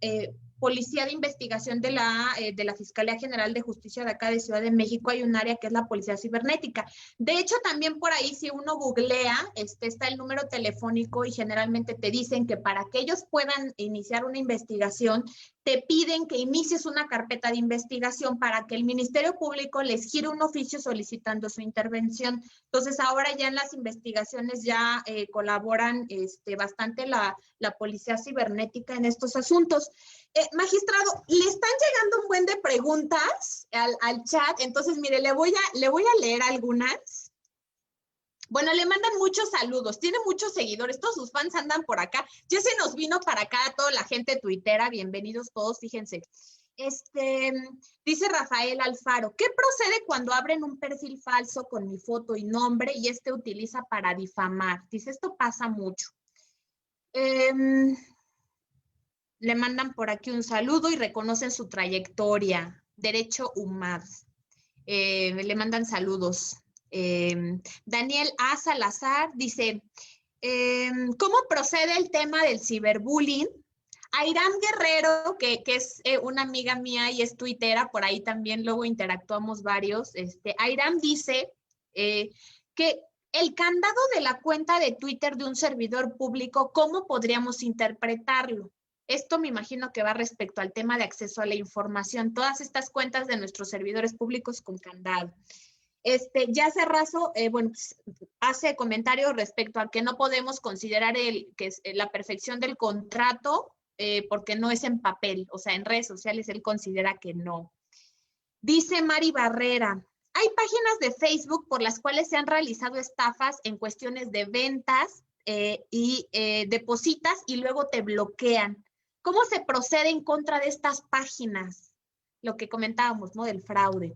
Policía de Investigación de la Fiscalía General de Justicia de acá de Ciudad de México, hay un área que es la Policía Cibernética. De hecho, también por ahí, si uno googlea, está el número telefónico y generalmente te dicen que para que ellos puedan iniciar una investigación, te piden que inicies una carpeta de investigación para que el Ministerio Público les gire un oficio solicitando su intervención. Entonces, ahora ya en las investigaciones ya colaboran bastante la Policía Cibernética en estos asuntos. Magistrado, le están llegando un buen de preguntas al chat, entonces mire, le voy a leer algunas. Bueno, le mandan muchos saludos, tiene muchos seguidores, todos sus fans andan por acá. Ya se nos vino para acá toda la gente tuitera, bienvenidos todos, fíjense. Dice Rafael Alfaro, ¿qué procede cuando abren un perfil falso con mi foto y nombre y utiliza para difamar? Dice, esto pasa mucho. Le mandan por aquí un saludo y reconocen su trayectoria. Derecho UMAD. Le mandan saludos. Daniel A. Salazar dice, ¿cómo procede el tema del ciberbullying? Airam Guerrero, que es una amiga mía y es tuitera, por ahí también luego interactuamos varios. Airam dice que el candado de la cuenta de Twitter de un servidor público, ¿cómo podríamos interpretarlo? Esto me imagino que va respecto al tema de acceso a la información, todas estas cuentas de nuestros servidores públicos con candado. Ya Razo, bueno, pues, hace comentarios respecto a que no podemos considerar que es la perfección del contrato porque no es en papel, o sea, en redes sociales él considera que no. Dice Mari Barrera, hay páginas de Facebook por las cuales se han realizado estafas en cuestiones de ventas y depositas y luego te bloquean. ¿Cómo se procede en contra de estas páginas? Lo que comentábamos, ¿no? Del fraude.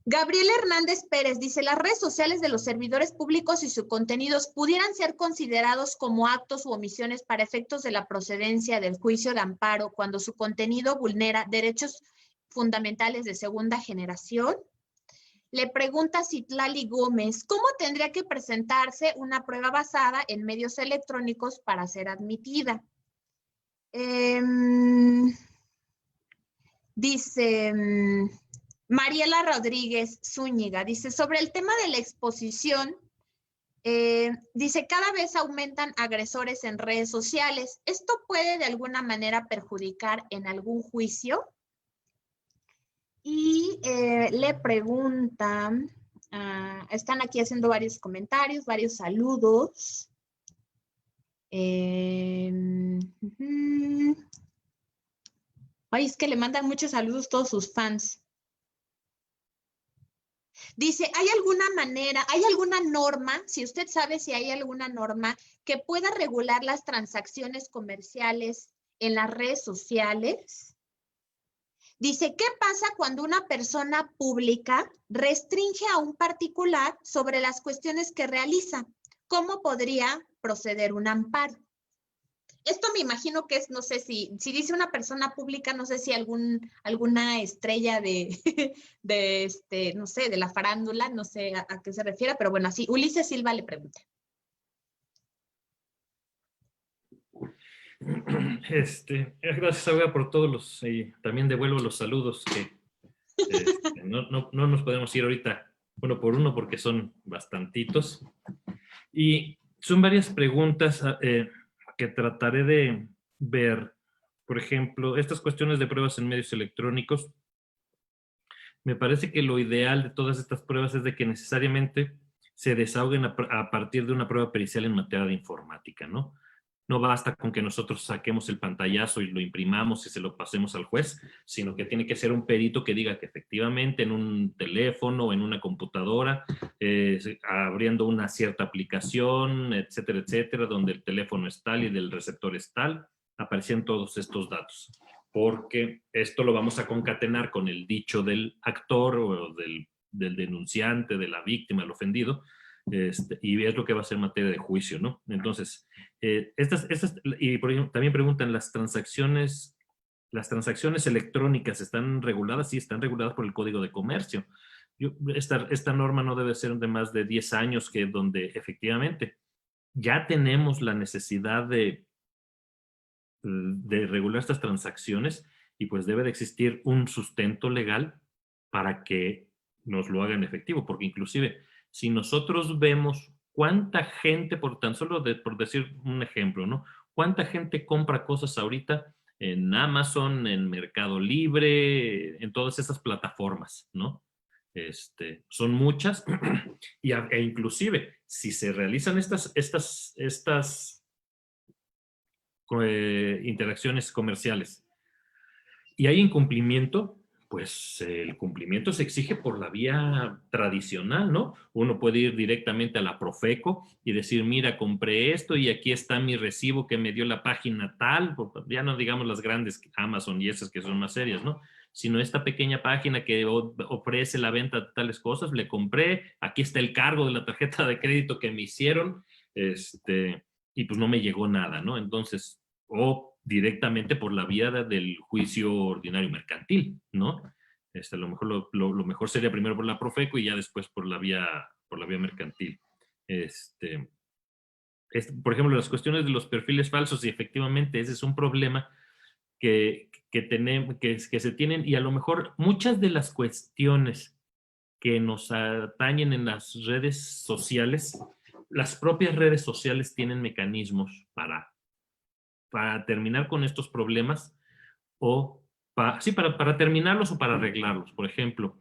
Gabriel Hernández Pérez dice, las redes sociales de los servidores públicos y sus contenidos pudieran ser considerados como actos u omisiones para efectos de la procedencia del juicio de amparo cuando su contenido vulnera derechos fundamentales de segunda generación. Le pregunta Citlali Gómez, ¿cómo tendría que presentarse una prueba basada en medios electrónicos para ser admitida? Dice Mariela Rodríguez Zúñiga, dice, sobre el tema de la exposición, dice, cada vez aumentan agresores en redes sociales. ¿Esto puede de alguna manera perjudicar en algún juicio? Y le preguntan, están aquí haciendo varios comentarios, varios saludos. Ay, es que le mandan muchos saludos todos sus fans. Dice, ¿hay alguna manera, hay alguna norma, si usted sabe si hay alguna norma que pueda regular las transacciones comerciales en las redes sociales? Dice, ¿qué pasa cuando una persona pública restringe a un particular sobre las cuestiones que realiza? ¿Cómo podría proceder un amparo? Esto me imagino que es, no sé si dice una persona pública, no sé si alguna estrella no sé, de la farándula, no sé a qué se refiere, pero bueno, así, Ulises Silva le pregunta. Gracias, Aurora, por todos los, también devuelvo los saludos que no nos podemos ir ahorita uno por uno porque son bastantitos. Y son varias preguntas que trataré de ver. Por ejemplo, estas cuestiones de pruebas en medios electrónicos. Me parece que lo ideal de todas estas pruebas es de que necesariamente se desahoguen a partir de una prueba pericial en materia de informática, ¿no? No basta con que nosotros saquemos el pantallazo y lo imprimamos y se lo pasemos al juez, sino que tiene que ser un perito que diga que efectivamente en un teléfono o en una computadora, abriendo una cierta aplicación, etcétera, etcétera, donde el teléfono es tal y del receptor es tal, aparecen todos estos datos. Porque esto lo vamos a concatenar con el dicho del actor o del denunciante, de la víctima, del ofendido, y es lo que va a ser materia de juicio, ¿no? Entonces, y por ejemplo, también preguntan, ¿las transacciones electrónicas están reguladas? Sí, están reguladas por el Código de Comercio. Esta norma no debe ser de más de 10 años, que donde efectivamente ya tenemos la necesidad de regular estas transacciones y pues debe de existir un sustento legal para que nos lo hagan efectivo, porque inclusive si nosotros vemos cuánta gente, por tan solo por decir un ejemplo, ¿no? Cuánta gente compra cosas ahorita en Amazon, en Mercado Libre, en todas esas plataformas, ¿no? Son muchas e inclusive si se realizan estas interacciones comerciales y hay incumplimiento, pues el cumplimiento se exige por la vía tradicional, ¿no? Uno puede ir directamente a la Profeco y decir, mira, compré esto y aquí está mi recibo que me dio la página tal, ya no digamos las grandes Amazon y esas que son más serias, ¿no? Sino esta pequeña página que ofrece la venta de tales cosas, le compré, aquí está el cargo de la tarjeta de crédito que me hicieron, y pues no me llegó nada, ¿no? Entonces, o directamente por la vía del juicio ordinario mercantil, ¿no? A lo mejor lo mejor sería primero por la Profeco y ya después por la vía mercantil. Por ejemplo, las cuestiones de los perfiles falsos, y efectivamente ese es un problema tenemos, que se tienen, y a lo mejor muchas de las cuestiones que nos atañen en las redes sociales, las propias redes sociales tienen mecanismos para terminar con estos problemas o para terminarlos o para arreglarlos. Por ejemplo,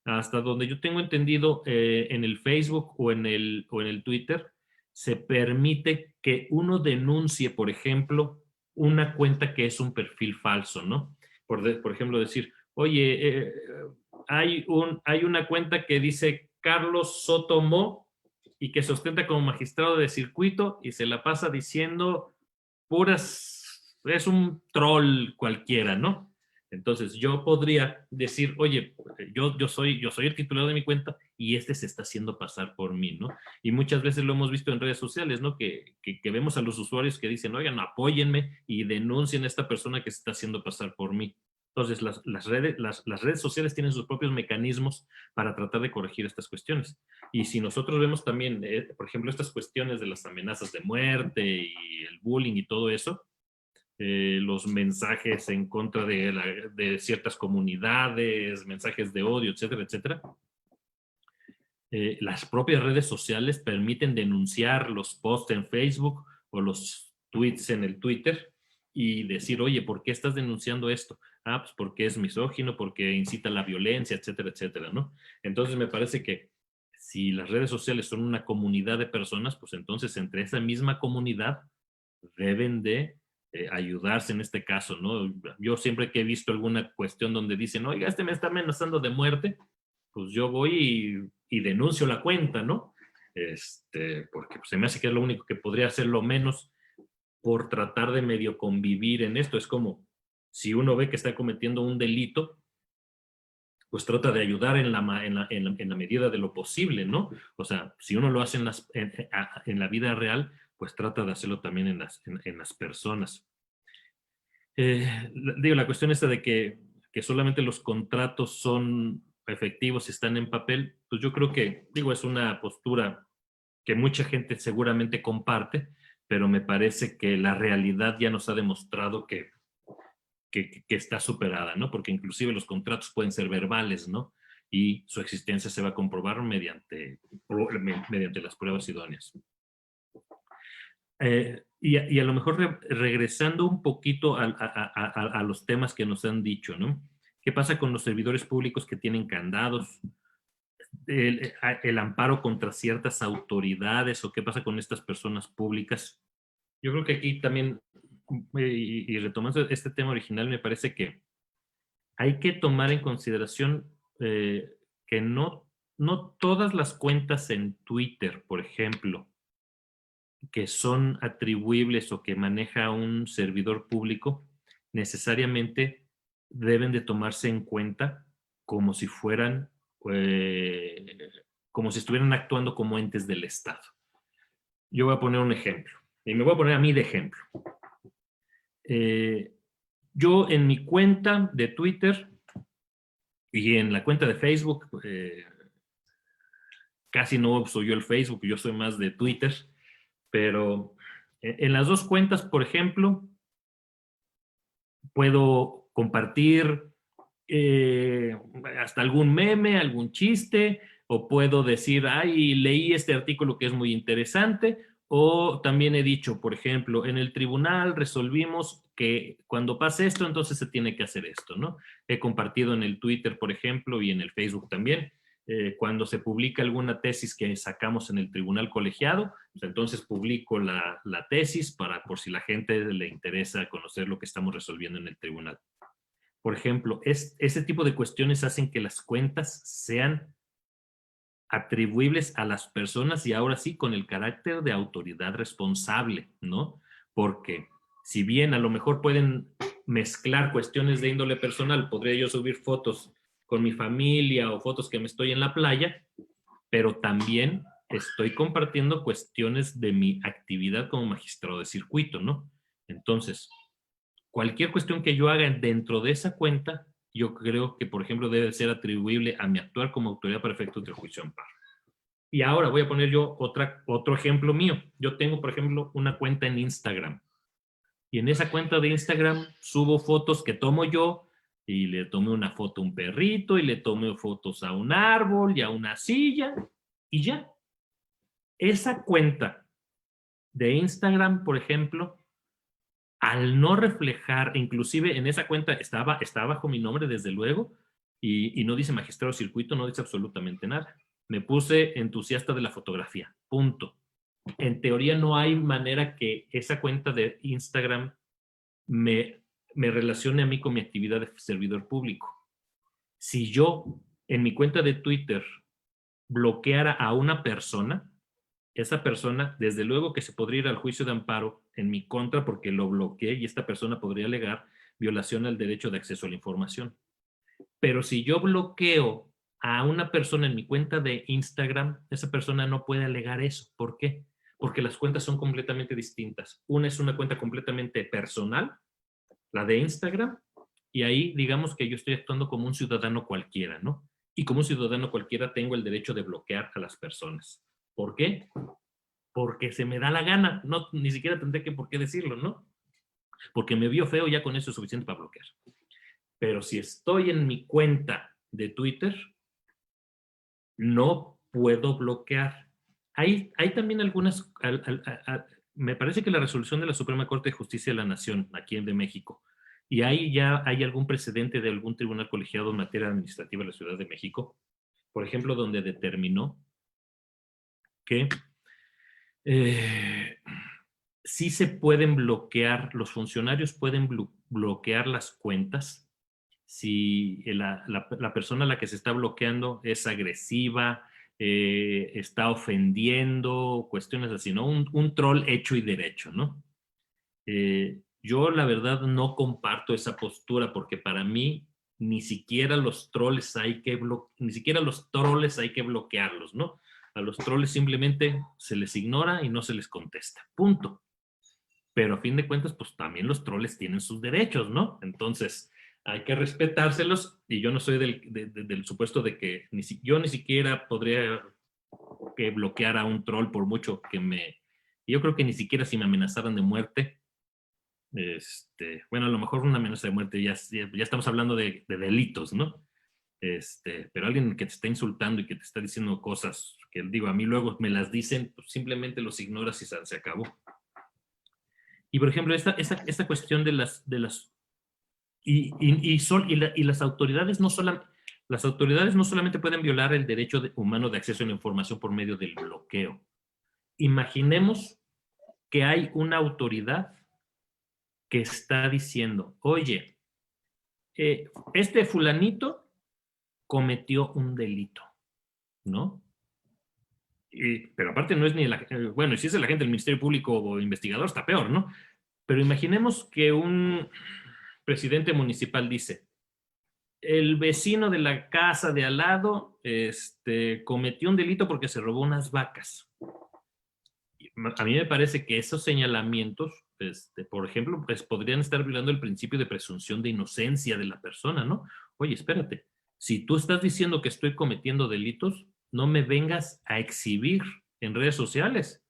hasta donde yo tengo entendido, en el Facebook o en el Twitter, se permite que uno denuncie, por ejemplo, una cuenta que es un perfil falso, ¿no? Por ejemplo, decir, oye, hay una cuenta que dice Carlos Sotomo y que se ostenta como magistrado de circuito y se la pasa diciendo puras, es un troll cualquiera, ¿no? Entonces yo podría decir, oye, yo soy el titular de mi cuenta y se está haciendo pasar por mí, ¿no? Y muchas veces lo hemos visto en redes sociales, ¿no? Que vemos a los usuarios que dicen, oigan, apóyenme y denuncien a esta persona que se está haciendo pasar por mí. Entonces las redes sociales tienen sus propios mecanismos para tratar de corregir estas cuestiones. Y si nosotros vemos también, por ejemplo, estas cuestiones de las amenazas de muerte y el bullying y todo eso, los mensajes en contra de ciertas comunidades, mensajes de odio, etcétera, etcétera. Las propias redes sociales permiten denunciar los posts en Facebook o los tweets en el Twitter y decir, oye, ¿por qué estás denunciando esto? Ah, pues porque es misógino, porque incita a la violencia, etcétera, etcétera, ¿no? Entonces me parece que si las redes sociales son una comunidad de personas, pues entonces entre esa misma comunidad deben de ayudarse en este caso, ¿no? Yo siempre que he visto alguna cuestión donde dicen, oiga, me está amenazando de muerte, pues yo voy y denuncio la cuenta, ¿no? Porque pues, se me hace que es lo único que podría hacer lo menos por tratar de medio convivir en esto. Es como si uno ve que está cometiendo un delito, pues trata de ayudar en la medida de lo posible, ¿no? O sea, si uno lo hace en la vida real, pues trata de hacerlo también en las personas. La cuestión esta de que solamente los contratos son efectivos y están en papel, pues yo creo que, es una postura que mucha gente seguramente comparte, pero me parece que la realidad ya nos ha demostrado que está superada, ¿no? Porque inclusive los contratos pueden ser verbales, ¿no? Y su existencia se va a comprobar mediante las pruebas idóneas. Y a lo mejor regresando un poquito a los temas que nos han dicho, ¿no? ¿Qué pasa con los servidores públicos que tienen candados? El amparo contra ciertas autoridades, o qué pasa con estas personas públicas. Yo creo que aquí también, y retomando este tema original, me parece que hay que tomar en consideración que no todas las cuentas en Twitter, por ejemplo, que son atribuibles o que maneja un servidor público, necesariamente deben de tomarse en cuenta como si fueran, como si estuvieran actuando como entes del Estado. Yo voy a poner un ejemplo, y me voy a poner a mí de ejemplo. Yo en mi cuenta de Twitter y en la cuenta de Facebook, casi no uso yo el Facebook, yo soy más de Twitter, pero en las dos cuentas, por ejemplo, puedo compartir hasta algún meme, algún chiste, o puedo decir, ay, leí este artículo que es muy interesante, o también he dicho, por ejemplo, en el tribunal resolvimos que cuando pase esto, entonces se tiene que hacer esto, ¿no? He compartido en el Twitter, por ejemplo, y en el Facebook también, cuando se publica alguna tesis que sacamos en el tribunal colegiado, pues entonces publico la tesis por si la gente le interesa conocer lo que estamos resolviendo en el tribunal. Por ejemplo, ese tipo de cuestiones hacen que las cuentas sean atribuibles a las personas y ahora sí con el carácter de autoridad responsable, ¿no? Porque si bien a lo mejor pueden mezclar cuestiones de índole personal, podría yo subir fotos con mi familia o fotos que me estoy en la playa, pero también estoy compartiendo cuestiones de mi actividad como magistrado de circuito, ¿no? Entonces, cualquier cuestión que yo haga dentro de esa cuenta, yo creo que, por ejemplo, debe ser atribuible a mi actuar como autoridad para efectos del juicio de amparo. Y ahora voy a poner yo otro ejemplo mío. Yo tengo, por ejemplo, una cuenta en Instagram. Y en esa cuenta de Instagram subo fotos que tomo yo, y le tomé una foto a un perrito, y le tomé fotos a un árbol y a una silla, y ya. Esa cuenta de Instagram, por ejemplo, al no reflejar, inclusive en esa cuenta está bajo mi nombre, desde luego, y no dice magistrado de circuito, no dice absolutamente nada. Me puse entusiasta de la fotografía, punto. En teoría no hay manera que esa cuenta de Instagram me relacione a mí con mi actividad de servidor público. Si yo en mi cuenta de Twitter bloqueara a una persona, esa persona, desde luego que se podría ir al juicio de amparo en mi contra porque lo bloqueé, y esta persona podría alegar violación al derecho de acceso a la información. Pero si yo bloqueo a una persona en mi cuenta de Instagram, esa persona no puede alegar eso. ¿Por qué? Porque las cuentas son completamente distintas. Una es una cuenta completamente personal, la de Instagram, y ahí digamos que yo estoy actuando como un ciudadano cualquiera, ¿no? Y como un ciudadano cualquiera tengo el derecho de bloquear a las personas. ¿Por qué? Porque se me da la gana, no, ni siquiera tendré que por qué decirlo, ¿no? Porque me vio feo, ya con eso es suficiente para bloquear. Pero si estoy en mi cuenta de Twitter, no puedo bloquear. Hay también algunas, me parece que la resolución de la Suprema Corte de Justicia de la Nación, aquí en de México, y ahí ya hay algún precedente de algún tribunal colegiado en materia administrativa de la Ciudad de México, por ejemplo, donde determinó que sí se pueden bloquear, los funcionarios pueden bloquear las cuentas si la persona a la que se está bloqueando es agresiva, está ofendiendo, cuestiones así, ¿no? Un troll hecho y derecho, ¿no? Yo la verdad no comparto esa postura porque para mí ni siquiera los troles hay que bloquearlos, ¿no? A los troles simplemente se les ignora y no se les contesta, punto. Pero a fin de cuentas, pues también los troles tienen sus derechos, ¿no? Entonces, hay que respetárselos, y yo no soy del supuesto de que yo ni siquiera podría bloquear a un troll por mucho que yo creo que ni siquiera si me amenazaran de muerte, bueno, a lo mejor una amenaza de muerte, ya estamos hablando de delitos, ¿no? Pero alguien que te está insultando y que te está diciendo cosas que, digo, a mí luego me las dicen, pues simplemente los ignoras y se acabó. Y por ejemplo, esta cuestión de las y las autoridades no solamente pueden violar el derecho humano de acceso a la información por medio del bloqueo. Imaginemos que hay una autoridad que está diciendo, oye, este fulanito cometió un delito, ¿no? Pero aparte no es ni bueno, si es el agente del Ministerio Público o investigador, está peor, ¿no? Pero imaginemos que un presidente municipal dice, el vecino de la casa de al lado cometió un delito porque se robó unas vacas. A mí me parece que esos señalamientos, por ejemplo, pues podrían estar violando el principio de presunción de inocencia de la persona, ¿no? Oye, espérate, si tú estás diciendo que estoy cometiendo delitos, no me vengas a exhibir en redes sociales.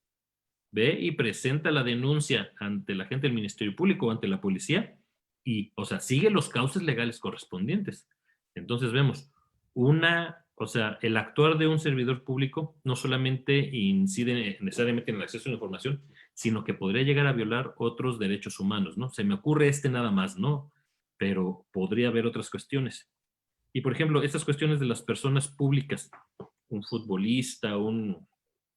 Ve y presenta la denuncia ante la gente del Ministerio Público o ante la policía y, o sea, sigue los cauces legales correspondientes. Entonces vemos o sea, el actuar de un servidor público no solamente incide necesariamente en el acceso a la información, sino que podría llegar a violar otros derechos humanos, ¿no? Se me ocurre nada más, ¿no? Pero podría haber otras cuestiones. Y, por ejemplo, estas cuestiones de las personas públicas, un futbolista,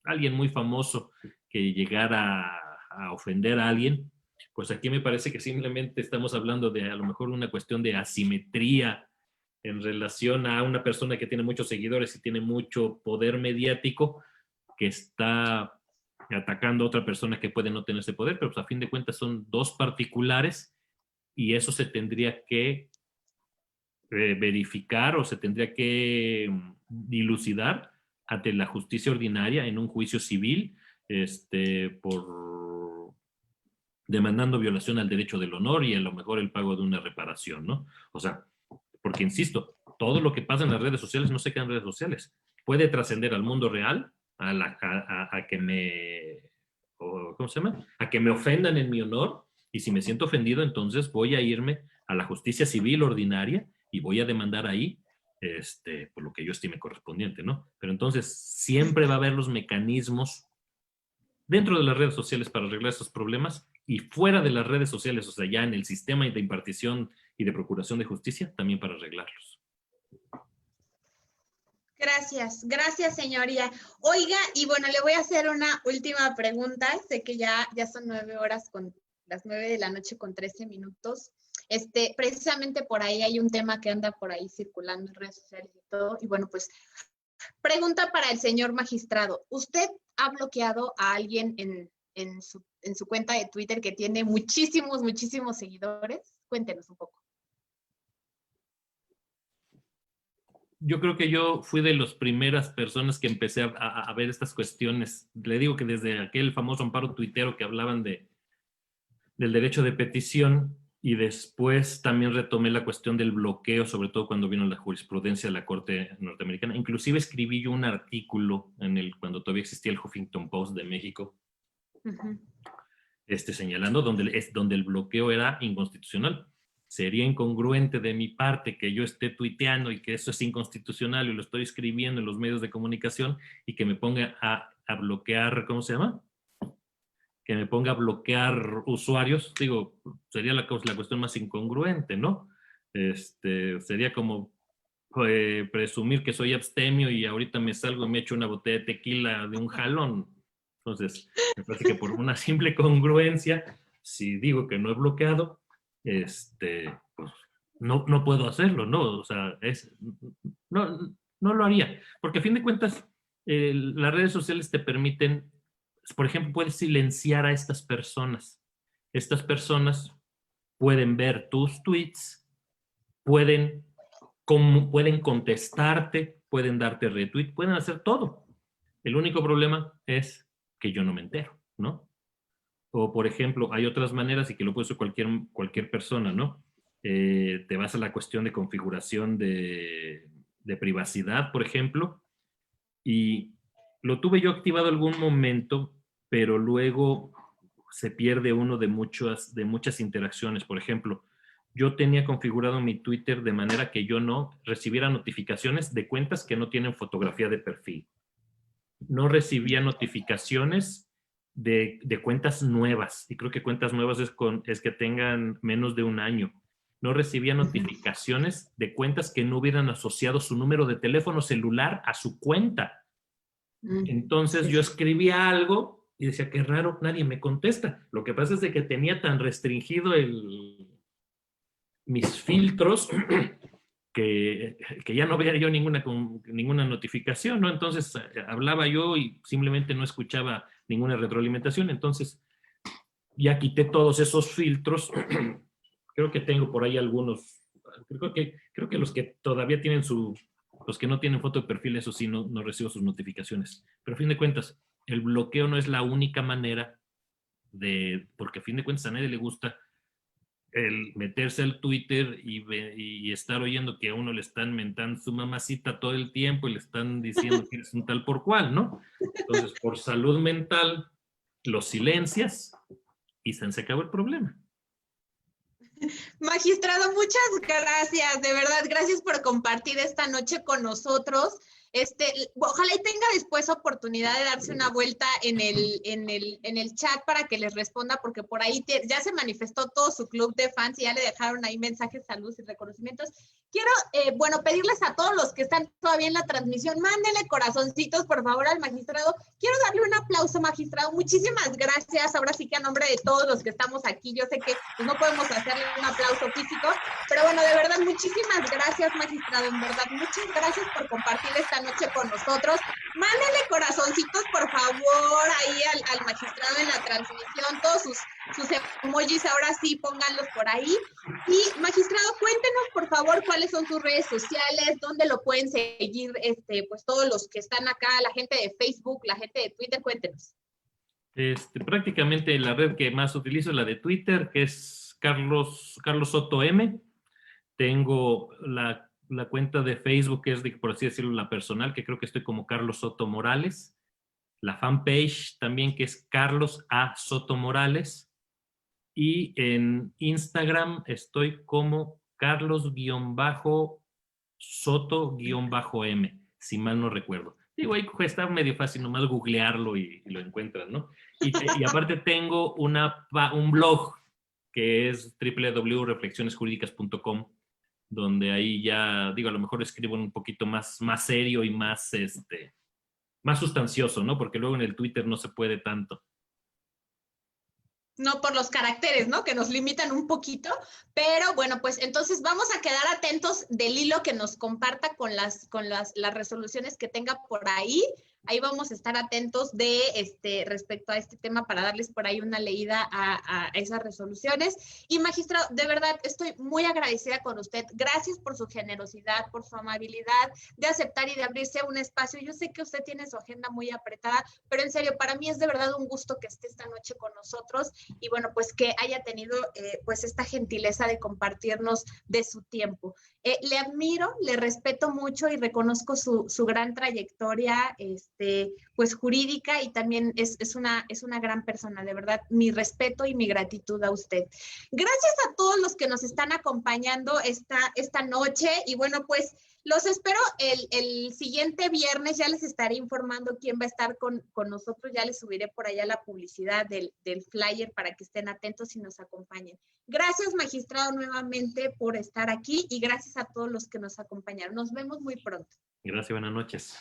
alguien muy famoso que llegara a ofender a alguien, pues aquí me parece que simplemente estamos hablando de a lo mejor una cuestión de asimetría en relación a una persona que tiene muchos seguidores y tiene mucho poder mediático, que está atacando a otra persona que puede no tener ese poder, pero pues a fin de cuentas son dos particulares y eso se tendría que verificar o se tendría que dilucidar ante la justicia ordinaria en un juicio civil por demandando violación al derecho del honor y a lo mejor el pago de una reparación, ¿no? O sea, porque insisto, todo lo que pasa en las redes sociales no se queda en redes sociales. Puede trascender al mundo real, a que me, ¿cómo se llama? A que me ofendan en mi honor, y si me siento ofendido, entonces voy a irme a la justicia civil ordinaria y voy a demandar ahí por lo que yo estime correspondiente, ¿no? Pero entonces siempre va a haber los mecanismos dentro de las redes sociales para arreglar estos problemas y fuera de las redes sociales, o sea, ya en el sistema de impartición y de procuración de justicia, también para arreglarlos. Gracias, gracias, señoría. Oiga, y bueno, le voy a hacer una última pregunta. Sé que ya son 9 horas con las 9 de la noche con 13 minutos. Precisamente por ahí hay un tema que anda por ahí circulando en redes sociales y todo. Y bueno, pues, pregunta para el señor magistrado. ¿Usted ha bloqueado a alguien en su cuenta de Twitter que tiene muchísimos seguidores? Cuéntenos un poco. Yo creo que yo fui de las primeras personas que empecé a ver estas cuestiones. Le digo que desde aquel famoso amparo tuitero que hablaban del derecho de petición, y después también retomé la cuestión del bloqueo, sobre todo cuando vino la jurisprudencia de la Corte norteamericana. Inclusive escribí yo un artículo cuando todavía existía el Huffington Post de México, señalando donde el bloqueo era inconstitucional. Sería incongruente de mi parte que yo esté tuiteando y que eso es inconstitucional y lo estoy escribiendo en los medios de comunicación y que me ponga a bloquear, ¿cómo se llama? Que me ponga a bloquear usuarios. Digo, sería la cuestión más incongruente, ¿no? Sería como presumir que soy abstemio y ahorita me salgo y me echo una botella de tequila de un jalón. Entonces, me parece que por una simple congruencia, si digo que no he bloqueado, pues no puedo hacerlo, ¿no? O sea, no lo haría, porque a fin de cuentas las redes sociales te permiten, por ejemplo, puedes silenciar a estas personas. Estas personas pueden ver tus tweets, pueden contestarte, pueden darte retweet, pueden hacer todo. El único problema es que yo no me entero, ¿no? O, por ejemplo, hay otras maneras, y que lo puede hacer cualquier persona, ¿no? Te vas a la cuestión de configuración de privacidad, por ejemplo, y lo tuve yo activado algún momento, pero luego se pierde uno de muchas interacciones. Por ejemplo, yo tenía configurado mi Twitter de manera que yo no recibiera notificaciones de cuentas que no tienen fotografía de perfil. No recibía notificaciones de cuentas nuevas, y creo que cuentas nuevas es que tengan menos de un año. No recibía notificaciones de cuentas que no hubieran asociado su número de teléfono celular a su cuenta. Entonces yo escribía algo y decía, qué raro, nadie me contesta. Lo que pasa es de que tenía tan restringido mis filtros que ya no veía yo ninguna notificación, ¿no? Entonces hablaba yo y simplemente no escuchaba ninguna retroalimentación. Entonces ya quité todos esos filtros. Creo que tengo por ahí algunos. Creo que los que todavía tienen los que no tienen foto de perfil, eso sí, no recibo sus notificaciones. Pero a fin de cuentas, el bloqueo no es la única manera porque a fin de cuentas a nadie le gusta el meterse al Twitter y estar oyendo que a uno le están mentando su mamacita todo el tiempo y le están diciendo que eres un tal por cual, ¿no? Entonces, por salud mental, lo silencias y se acabó el problema. Magistrado, muchas gracias, de verdad, gracias por compartir esta noche con nosotros. Ojalá y tenga después oportunidad de darse una vuelta en el chat para que les responda, porque por ahí ya se manifestó todo su club de fans y ya le dejaron ahí mensajes, saludos y reconocimientos. Quiero, pedirles a todos los que están todavía en la transmisión, mándenle corazoncitos, por favor, al magistrado. Quiero darle un aplauso, magistrado. Muchísimas gracias. Ahora sí que a nombre de todos los que estamos aquí, yo sé que pues, no podemos hacerle un aplauso físico, pero bueno, de verdad, muchísimas gracias, magistrado. En verdad, muchas gracias por compartir esta noche con nosotros. Mándenle corazoncitos, por favor, ahí al magistrado en la transmisión, todos sus emojis, ahora sí, pónganlos por ahí. Y, magistrado, cuéntenos, por favor, cuáles son sus redes sociales, dónde lo pueden seguir, pues todos los que están acá, la gente de Facebook, la gente de Twitter, cuéntenos. Prácticamente la red que más utilizo es la de Twitter, que es Carlos Soto M. Tengo la cuenta de Facebook, que es, por así decirlo, la personal, que creo que estoy como Carlos Soto Morales. La fanpage también, que es Carlos A. Soto Morales. Y en Instagram estoy como Carlos-Soto-M, si mal no recuerdo. Digo, ahí está medio fácil, nomás googlearlo y lo encuentran, ¿no? Y aparte tengo un blog que es www.reflexionesjurídicas.com, donde ahí ya, digo, a lo mejor escribo un poquito más serio y más sustancioso, ¿no? Porque luego en el Twitter no se puede tanto. No por los caracteres, ¿no? Que nos limitan un poquito, pero bueno, pues entonces vamos a quedar atentos del hilo que nos comparta con las resoluciones que tenga por ahí. Ahí vamos a estar atentos de respecto a este tema para darles por ahí una leída a esas resoluciones. Y magistrado, de verdad, estoy muy agradecida con usted. Gracias por su generosidad, por su amabilidad de aceptar y de abrirse un espacio. Yo sé que usted tiene su agenda muy apretada, pero en serio, para mí es de verdad un gusto que esté esta noche con nosotros y bueno, pues que haya tenido pues esta gentileza de compartirnos de su tiempo. Le admiro, le respeto mucho y reconozco su gran trayectoria pues jurídica y también es una gran persona, de verdad, mi respeto y mi gratitud a usted. Gracias a todos los que nos están acompañando esta noche y bueno, pues los espero el siguiente viernes, ya les estaré informando quién va a estar con nosotros, ya les subiré por allá la publicidad del flyer para que estén atentos y nos acompañen. Gracias, magistrado, nuevamente por estar aquí y gracias a todos los que nos acompañaron. Nos vemos muy pronto. Gracias, buenas noches.